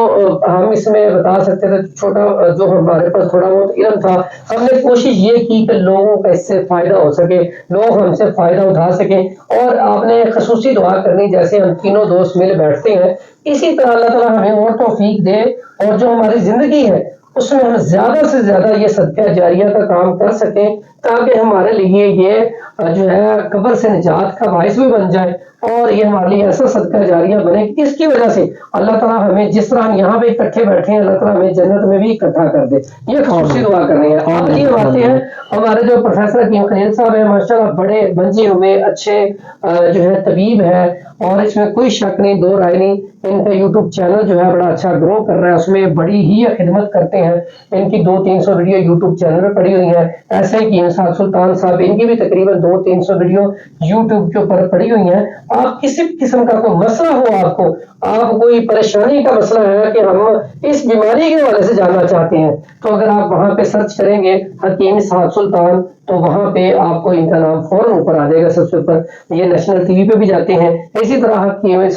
हम इसमें बता सकते थे, छोटा जो हमारे पास थोड़ा बहुत इल्म था, हमने कोशिश ये की कि लोगों का इससे फायदा हो सके, लोग हमसे फायदा उठा सके। और आपने खसूसी दुआ करनी, जैसे हम तीनों दोस्त मिल बैठते हैं, इसी तरह अल्लाह ताला हमें और तौफीक दे और जो हमारी जिंदगी है उसमें हम ज्यादा से ज्यादा ये सदका जारिया का काम कर सकें, ताकि हमारे लिए ये जो है कब्र से निजात का बाइस भी बन जाए और ये हमारे लिए ऐसा सदका जारिया बने। इसकी वजह से अल्लाह ताला हमें, जिस तरह हम यहाँ पे इकट्ठे बैठे हैं, अल्लाह ताला हमें जन्नत में भी इकट्ठा कर दे। ये खुशी दुआ करनी है। आज ये बातें हैं, हमारे जो प्रोफेसर हकीम खलील साहब है, माशाल्लाह बड़े मंजे हुए अच्छे जो है तबीब है, और इसमें कोई शक नहीं, दो राय नहीं। इनका यूट्यूब चैनल जो है बड़ा अच्छा ग्रो कर रहा है, उसमें बड़ी ही खिदमत करते हैं। इनकी 200-300 वीडियो यूट्यूब चैनल पर पड़ी हुई है। ऐसे ही साद सुल्तान साहब, इनकी भी तकरीबन 200-300 वीडियो यूट्यूब के ऊपर पड़ी हुई है। आप किसी भी किस्म का कोई मसला हो, आप कोई परेशानी का मसला है कि हम इस बीमारी के हवाले से जानना चाहते हैं, तो अगर आप वहां पे सर्च करेंगे हकीम साद सुल्तान, तो वहां पे आपको इनका नाम फौरन ऊपर आ जाएगा सबसे ऊपर। ये नेशनल टीवी पे भी जाते हैं। इसी तरह हकीम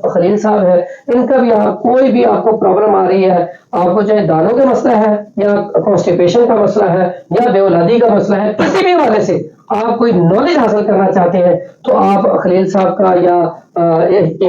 खलील साहब है, इनका भी आप कोई भी आपको प्रॉब्लम आ रही है, आपको चाहे दानों का मसला है या कॉन्स्टिपेशन का मसला है या बेऔलादी का मसला है, किसी भी हवाले से आप कोई नॉलेज हासिल करना चाहते हैं, तो आप खलील साहब का या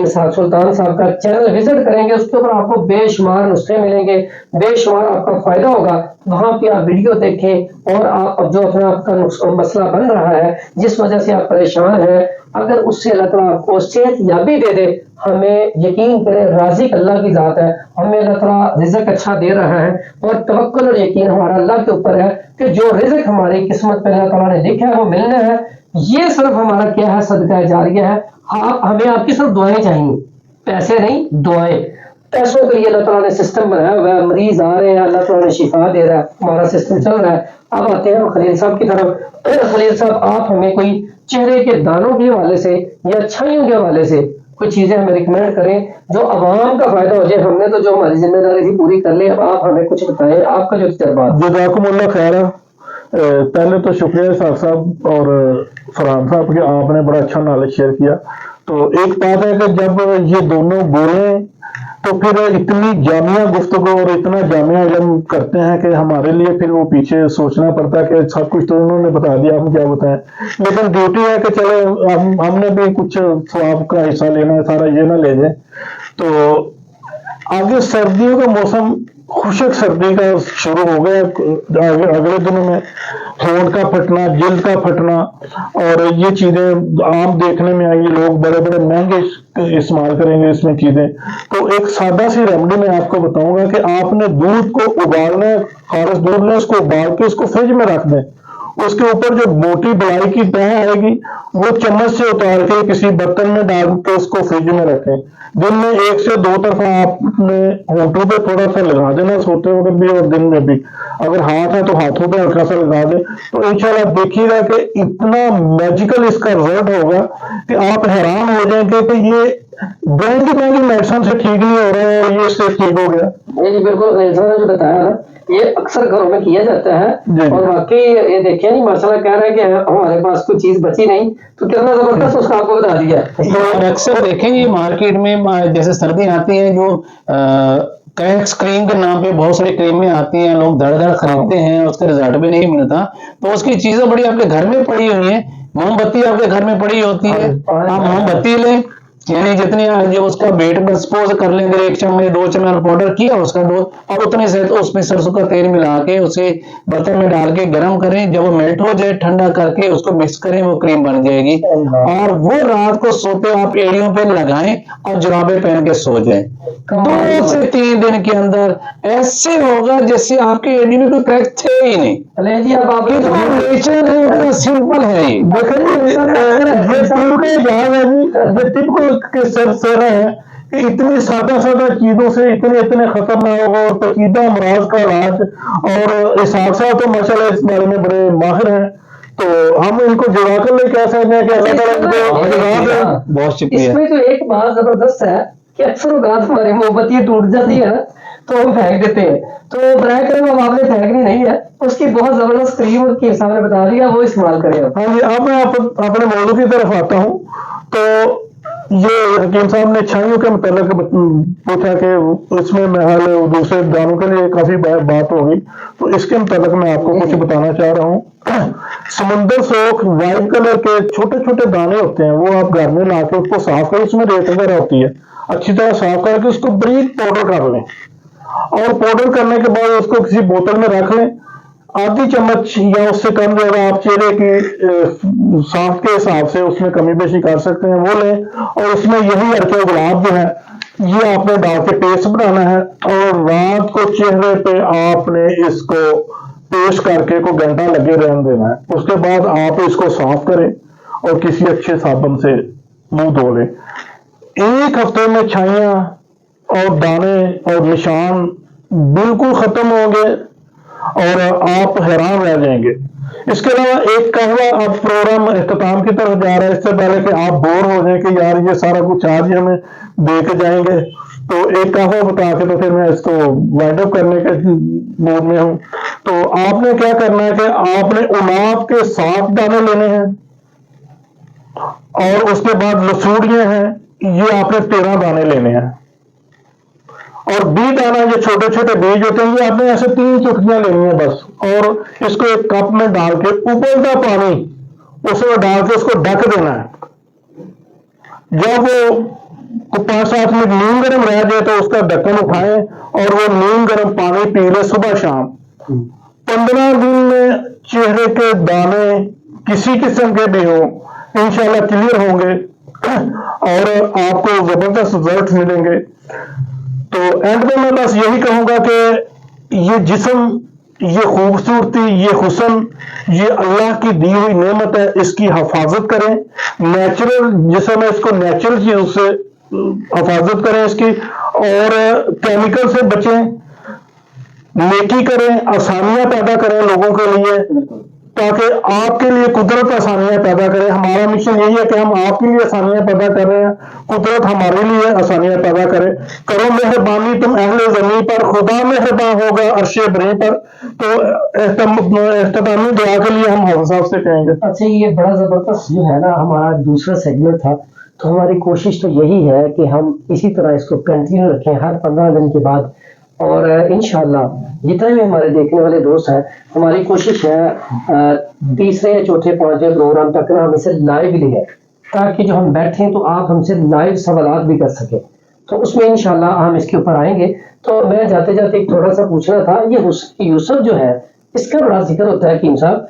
साद सुल्तान साहब का चैनल विजिट करेंगे। उसके ऊपर आपको बेशुमार नुस्खे मिलेंगे, बेशुमार आपका फायदा होगा। वहां पे आप वीडियो देखें और आप जो अपना आपका मसला बन रहा है, जिस वजह से आप परेशान हैं, अगर उससे अल्लाह ताला आपको सेहत याबी दे दे, हमें यकीन करें राज़िक अल्लाह की जात है, हमें अल्लाह ताला रिज़्क अच्छा दे रहा है। और तवक्कुल और यकीन हमारा अल्लाह के ऊपर है कि जो रिज़्क हमारी किस्मत पे अल्लाह ताला ने लिखा है वो मिलना है। ये सिर्फ हमारा क्या है, सदका जारिया है। हमें आपकी सिर्फ दुआएं चाहिए, पैसे नहीं, दुआएं। पैसों के लिए अल्लाह ताला ने सिस्टम बनाया हुआ है, मरीज आ रहे हैं, अल्लाह ताला ने शिफा दे रहा है, हमारा सिस्टम चल रहा है। अब आते हैं खलील साहब की तरफ। खलील साहब, आप हमें कोई चेहरे के दानों के हवाले से या अच्छाइयों के हवाले से कुछ चीजें हमें रिकमेंड करें जो अवाम का फायदा हो जाए। हमने तो जो हमारी जिम्मेदारी थी पूरी कर ली, अब आप हमें कुछ बताएं, आपका जो तजर्बा। जज़ाकुमुल्लाह खैर। पहले तो शुक्रिया साहब और फरहान साहब कि आपने बड़ा अच्छा नॉलेज शेयर किया। तो एक बात है कि जब ये दोनों बोले तो फिर इतनी जामिया गुफ्तगू और इतना जामिया इल्म करते हैं कि हमारे लिए फिर वो पीछे सोचना पड़ता है कि सब कुछ तो उन्होंने बता दिया, हम क्या बताएं। लेकिन ड्यूटी है कि चलो हमने भी कुछ स्वाब का हिस्सा लेना है, सारा ये ना ले जाए। तो आगे सर्दियों का मौसम, खुशक सर्दी का शुरू हो गया। अगले दिनों में होंठ का फटना, जिल्द का फटना और ये चीजें आम देखने में आई। लोग बड़े बड़े महंगे इस्तेमाल करेंगे इसमें चीजें। तो एक सादा सी रेमेडी मैं आपको बताऊंगा कि आपने दूध को उबालना है, खारस दूध लें, उसको उबाल के उसको फ्रिज में रख दें। उसके ऊपर जो मोटी बलाई की तह आएगी वो चम्मच से उतार के किसी बर्तन में डाल के उसको फ्रिज में रखें। दिन में 1 से 2 तरफा आपने होंठों पे थोड़ा सा लगा देना, सोते वक्त भी और दिन में भी। अगर हाथ है तो हाथों पे हल्का सा लगा दें, तो इंशाल्लाह देखिएगा कि इतना मैजिकल इसका रिजल्ट होगा कि आप हैरान हो जाएंगे कि ये महंगी मेडिसिन से ठीक नहीं हो रहा है और ये इससे ठीक हो गया। जी बिल्कुल, ने जो बताया ना, ये अक्सर घरों में किया जाता है और वाकई ये देखिए नहीं, माशाल्लाह कह रहे हैं कि हमारे पास कोई चीज बची नहीं, तो कितना जबरदस्त उसका आपको बता दिया। तो अक्सर देखेंगे मार्केट में जैसे सर्दी आती है, जो कैक्स क्रीम के नाम पे बहुत सारी क्रीमें आती हैं, लोग धड़ धड़ खरीदते हैं, उसका रिजल्ट भी नहीं मिलता। तो उसकी चीजें बड़ी आपके घर में पड़ी हुई है। मोमबत्ती आपके घर में पड़ी होती है, आप मोमबत्ती लें, यानी जितनी जो उसका वेट में सपोज कर लेंगे 1 चम्मच 2 चम्मच पाउडर किया उसका दो, और उतने से तो उसमें सरसों का तेल मिला के उसे बर्तन में डाल के गर्म करें, जब वो मेल्ट हो जाए ठंडा करके उसको मिक्स करें, वो क्रीम बन जाएगी। और वो रात को सोते आप एड़ियों पे लगाएं और जुराबे पहन के सो जाएं। 2 से 3 दिन के अंदर ऐसे होगा जैसे आपकी एड़ी में कोई क्रैक थे ही नहीं। नेचर है, इतना सिंपल है ये। के सर है कि इतनी सादा सादा चीजों से इतने इतने खतरनाक और पेचीदा अमराज का इलाज, और इसाक साहब तो माशाल्लाह इस बारे में बड़े माहिर हैं, तो हम इनको जुड़ा कर ले कह सकते हैं कि अल्लाह ताला इनको बहुत शुक्रिया। इसमें तो एक बात जबरदस्त है कि अक्सर औकात हमारी मोमबत्ती टूट जाती है तो हम फेंक देते हैं, तो बराए करम अब आपने फेंकनी नहीं है, उसकी बहुत जबरदस्त क्रीम की हिसाब ने बता दिया, वो इस्तेमाल करें। हाँ जी, अब मैं अपने मौजू की तरफ आता हूँ। तो ये हकीम साहब ने छाइयों के मतलब पूछा कि इसमें महल दूसरे दानों के लिए काफी बात होगी, तो इसके मतलब मैं आपको कुछ बताना चाह रहा हूँ। समुंदर सोख व्हाइट कलर के छोटे छोटे दाने होते हैं, वो आप घर में ला के उसको साफ करें, उसमें रेत वगैरह होती है, अच्छी तरह साफ करके उसको बारीक पाउडर कर लें, और पाउडर करने के बाद उसको किसी बोतल में रख लें। आधी चम्मच या उससे कम जो आप चेहरे की सांस के हिसाब से उसमें कमी बेशी कर सकते हैं, वो लें, और इसमें यही अर्के गुलाब जो है ये आपने डाल के पेस्ट बनाना है, और रात को चेहरे पे आपने इसको पेस्ट करके को घंटा लगे रहने देना है। उसके बाद आप इसको साफ करें और किसी अच्छे साबुन से मुंह धो लें। 1 हफ्ते में छाइयां और दाने और निशान बिल्कुल खत्म होंगे और आप हैरान रह जाएंगे। इसके अलावा एक कहवा, अब प्रोग्राम इख्तिताम की तरफ जा रहा है, इससे पहले कि आप बोर हो जाए कि यार ये सारा कुछ आज ही हमें दे के जाएंगे, तो एक कहवा बता के तो फिर मैं इसको वाइंड अप करने के मूड में हूं। तो आपने क्या करना है कि आपने उनाब के 7 दाने लेने हैं, और उसके बाद लसूड़ियां हैं, ये आपने 13 दाने लेने हैं, और बीज दाना जो छोटे छोटे बीज होते हैं ये आपने ऐसे 3 चुटकियां लेनी है बस, और इसको एक कप में डाल के उबलता पानी उसमें डाल के उसको ढक देना है। जब वो 5-7 मिनट नीम गर्म रह जाए तो उसका ढक्कन उठाएं और वो नीम गर्म पानी पी ले सुबह शाम। 15 दिन में चेहरे के दाने किसी किस्म के भी हो इंशाल्लाह क्लियर होंगे और आपको जबरदस्त रिजल्ट मिलेंगे। तो एंड में मैं बस यही कहूंगा कि ये जिस्म, ये खूबसूरती, ये हुस्न, ये अल्लाह की दी हुई नेमत है, इसकी हिफाजत करें। नेचुरल जिस्म है, इसको नेचुरल चीजों से हिफाजत करें इसकी, और केमिकल से बचें, नेकी करें, आसानियां पैदा करें लोगों के लिए, ताकि आपके लिए कुदरत आसानियां पैदा करे। हमारा मिशन यही है कि हम आपके लिए आसानियां पैदा कर रहे हैं, कुदरत हमारे लिए आसानियां पैदा करे। करो मेहरबानी तुम अहले ज़मीन पर, खुदा मेहरबान होगा अर्शे बरी पर। तो इख्तितामी दुआ के लिए हम हाफिज़ साहब से कहेंगे। अच्छा, ये बड़ा जबरदस्त जो है ना हमारा दूसरा सेगमेंट था, तो हमारी कोशिश तो यही है कि हम इसी तरह इसको कंटिन्यू रखें हर 15 दिन के बाद, और इंशाल्लाह जितने भी हमारे देखने वाले दोस्त हैं, हमारी कोशिश है तीसरे या चौथे 5वें प्रोग्राम तक ना हम इसे लाइव लिए, ताकि जो हम बैठे तो आप हमसे लाइव सवालात भी कर सकें। तो उसमें इंशाल्लाह हम इसके ऊपर आएंगे। तो मैं जाते जाते एक थोड़ा सा पूछना था, ये यूसुफ जो है इसका बड़ा जिक्र होता है हकीम साहब,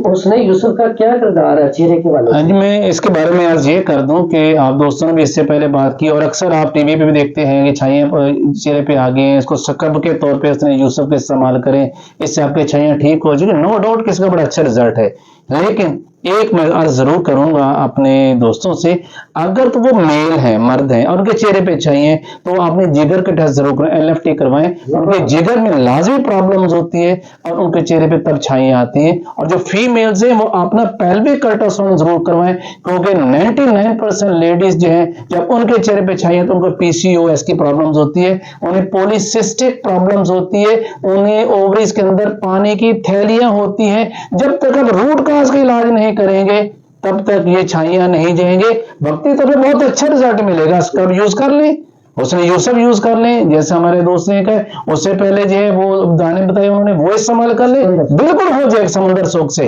उसने यूसुफ का क्या किरदार है चेहरे के वाले? हाँ जी, मैं इसके बारे में आज ये कर दूं कि आप दोस्तों ने भी इससे पहले बात की, और अक्सर आप टीवी पे भी देखते हैं कि छाइयाँ चेहरे पे आ गए हैं, इसको सकब के तौर पे उसने यूसुफ का इस्तेमाल करें, इससे आपके छाइयाँ ठीक हो जाएगी। नो डाउट कि इसका बड़ा अच्छा रिजल्ट है, लेकिन एक मैं अर्ज जरूर करूंगा अपने दोस्तों से, अगर तो वो मेल हैं, मर्द हैं, और उनके चेहरे पे छाइयाँ, तो आपने जिगर के टेस्ट जरूर करें, LFT करवाएं। उनके जिगर में लाजमी प्रॉब्लम्स होती है और उनके चेहरे पे तब छाइयाँ आती हैं। और जो फीमेल्स हैं वो अपना पेल्विक अल्ट्रासाउंड जरूर करवाएं, क्योंकि 99% लेडीज जो हैं जब उनके चेहरे पे छाइयाँ तो उनको PCOS की प्रॉब्लम्स होती है, उन्हें पॉलीसिस्टिक प्रॉब्लम्स होती है, उन्हें ओवरीज के अंदर पानी की थैलियां होती हैं। जब तक आप रूट काज का इलाज नहीं करेंगे तब तक ये छाइयां नहीं जाएंगे। वक्ती तौर पे बहुत अच्छा रिजल्ट मिलेगा, इसका यूज कर लें, उसने यूसुफ यूज कर लें, जैसे हमारे दोस्त ने कहा उससे पहले जो है वो दाने बताए उन्होंने वो इस्तेमाल कर ले, बिल्कुल हो जाए समंदर सोख से।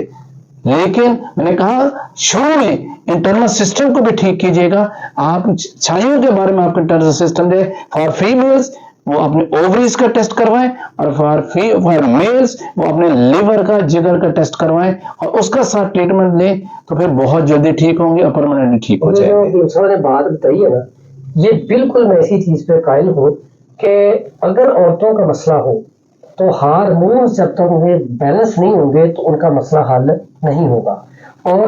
लेकिन मैंने कहा शुरू में इंटरनल सिस्टम को भी ठीक कीजिएगा। आप छाइयों के बारे में आपका internal system they. For females वो अपने ओवरीज का टेस्ट करवाएं, और फॉर मेल्स वो अपने लिवर का, जिगर का टेस्ट करवाएं, और उसका साथ ट्रीटमेंट लें, तो फिर बहुत जल्दी ठीक होंगे और परमानेंटली ठीक हो जाएंगे। जो बात बताई है ना, ये बिल्कुल मैं इसी चीज पे कायल हूँ कि अगर औरतों का मसला हो तो हार्मोन्स जब तक उन्हें बैलेंस नहीं होंगे तो उनका मसला हल नहीं होगा। और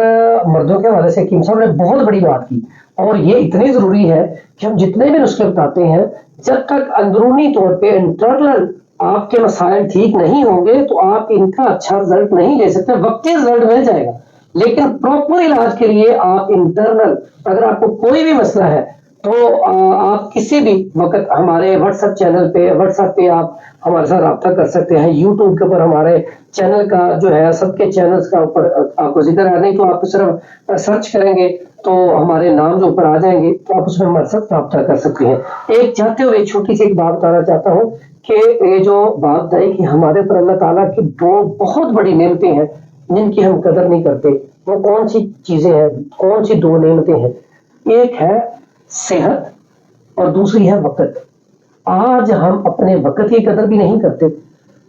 मर्दों के हवाले से हकीम साहब ने बहुत बड़ी बात की, और ये इतनी जरूरी है कि हम जितने भी नुस्खे बताते हैं, जब तक अंदरूनी तौर पे इंटरनल आपके मसाइल ठीक नहीं होंगे तो आप इनका अच्छा रिजल्ट नहीं ले सकते। वक्ती रिजल्ट मिल जाएगा, लेकिन प्रॉपर इलाज के लिए आप इंटरनल, अगर आपको कोई भी मसला है तो आप किसी भी वक्त हमारे व्हाट्सएप चैनल पे, व्हाट्सएप पे आप हमारे साथ रब्ता कर सकते हैं। यूट्यूब के ऊपर हमारे चैनल का जो है, सबके चैनल्स का ऊपर आपको जिक्र आ नहीं, तो आप सिर्फ सर्च करेंगे तो हमारे नाम जो ऊपर आ जाएंगे, तो आप उसमें हमारे साथ रब्ता कर सकते हैं। एक चाहते हुए छोटी सी एक बात बताना चाहता हूँ कि ये जो बात बताई कि हमारे ऊपर अल्लाह ताला की दो बहुत बड़ी नेमतें हैं जिनकी हम कदर नहीं करते, वो कौन सी चीजें हैं, कौन सी दो नेमतें हैं? एक है सेहत और दूसरी है वक्त। आज हम अपने वक्त की कदर भी नहीं करते।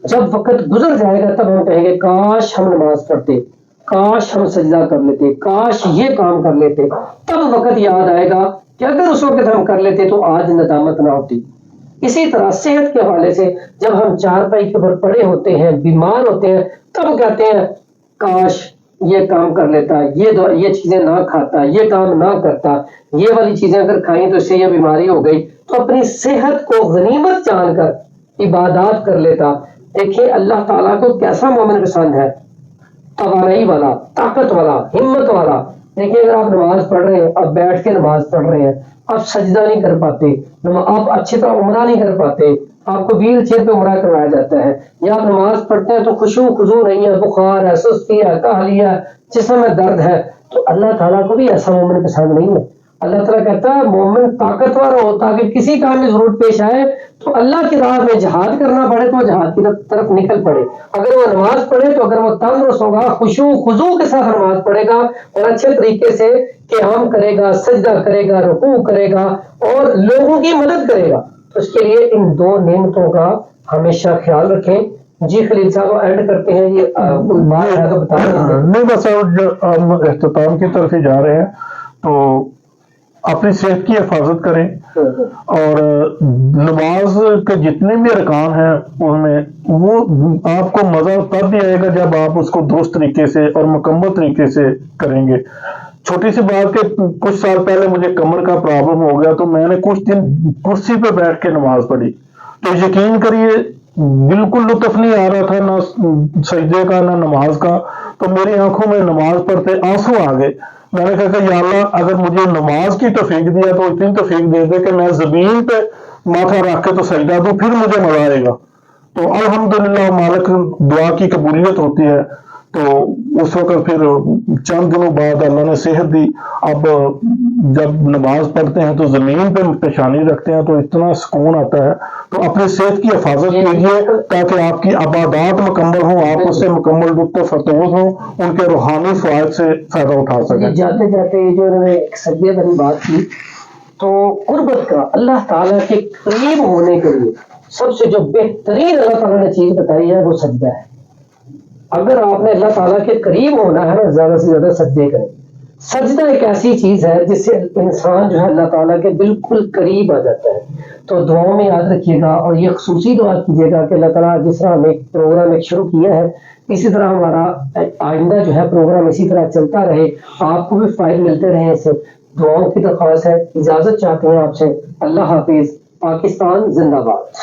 जब वक्त गुजर जाएगा तब हम कहेंगे काश हम नमाज पढ़ते, काश हम सजदा कर लेते, काश ये काम कर लेते। तब वक्त याद आएगा कि अगर उस वक्त हम कर लेते तो आज नदामत ना होती। इसी तरह सेहत के हवाले से जब हम चारपाई के ऊपर पड़े होते हैं, बीमार होते हैं, तब कहते हैं काश ये काम कर लेता, ये चीजें ना खाता, ये काम ना करता, ये वाली चीजें अगर खाई तो इससे ये बीमारी हो गई। तो अपनी सेहत को गनीमत जानकर इबादत कर लेता। देखिए अल्लाह ताला को कैसा मोमिन पसंद है, तवानाई वाला, ताकत वाला, हिम्मत वाला। देखिए अगर आप नमाज पढ़ रहे हैं, अब बैठ के नमाज पढ़ रहे हैं, आप सजदा नहीं कर पाते, आप अच्छी तरह उमरा नहीं कर पाते, आपको व्हील चेयर पे उमरा करवाया जाता है, या आप नमाज पढ़ते हैं तो खुशू खुजू नहीं है, बुखार है, सुस्ती है, काहली है, जिस्म में दर्द है, तो अल्लाह ताला को भी ऐसा मोमिन पसंद नहीं है। अल्लाह ताला कहता है मोमिन ताकतवर हो ताकि किसी काम में जरूरत पेश आए तो अल्लाह की राह में जिहाद करना पड़े तो जिहाद की तरफ निकल पड़े। अगर वो नमाज पढ़े तो अगर वो तंदुरुस्त होगा, खुशू खुजू के साथ नमाज पढ़ेगा और अच्छे तरीके से क़याम करेगा, सजदा करेगा, रुकू करेगा और लोगों की मदद करेगा, तो उसके लिए इन दो नेमतों का हमेशा ख्याल रखें। जी खलील साहब एंड करते हैं, ये बात है तो बता नहीं, बस हम इख्तिताम की तरफ ही जा रहे हैं। तो अपनी सेहत की हिफाजत करें और नमाज के जितने भी अरकान हैं उनमें वो आपको मजा तब भी आएगा जब आप उसको दुरुस्त तरीके से और मुकम्मल तरीके से करेंगे। छोटी सी बात के कुछ साल पहले मुझे कमर का प्रॉब्लम हो गया, तो मैंने कुछ दिन कुर्सी पे बैठ के नमाज पढ़ी, तो यकीन करिए बिल्कुल लुत्फ नहीं आ रहा था, ना सजदे का ना नमाज का। तो मेरी आंखों में नमाज पढ़ते आंसू आ गए। मैंने कहा कि या अल्लाह अगर मुझे नमाज की तौफीक दिया तो इतनी तौफीक दे दे कि मैं जमीन पे माथा रख के तो सजदा दूं, फिर मुझे मजा आएगा। तो अल्हम्दुलिल्लाह मालिक दुआ की कबूलियत होती है। तो उस वक्त फिर चंद दिनों बाद अल्लाह ने सेहत दी। अब जब नमाज पढ़ते हैं तो जमीन पे पेशानी रखते हैं तो इतना सुकून आता है। तो अपनी सेहत की हिफाजत कीजिए ताकि आपकी इबादत मुकम्मल हो, आप उससे मुकम्मल लुत्फ फतूज हो, उनके रूहानी फ़वाइद से फायदा उठा सकें। जाते जाते जो उन्होंने सजदे वाली बात की, तो कुर्बत का अल्लाह ताला के करीब होने के लिए सबसे जो बेहतरीन अल्लाह ताला ने चीज बताई है वो सजदा है। अगर आपने अल्लाह ताला के करीब होना है ना, ज्यादा से ज्यादा सजदे करें। सजदा एक ऐसी चीज है जिससे इंसान जो है अल्लाह ताला के बिल्कुल करीब आ जाता है। तो दुआओं में याद रखिएगा और ये खसूसी दुआ कीजिएगा कि अल्लाह ताला जिस तरह हमें प्रोग्राम एक शुरू किया है इसी तरह हमारा आइंदा जो है प्रोग्राम इसी तरह चलता रहे, आपको भी फायदे मिलते रहे। इससे दुआओं की दरख्वास्त है। इजाजत चाहते हैं आपसे। अल्लाह हाफिज। पाकिस्तान जिंदाबाद।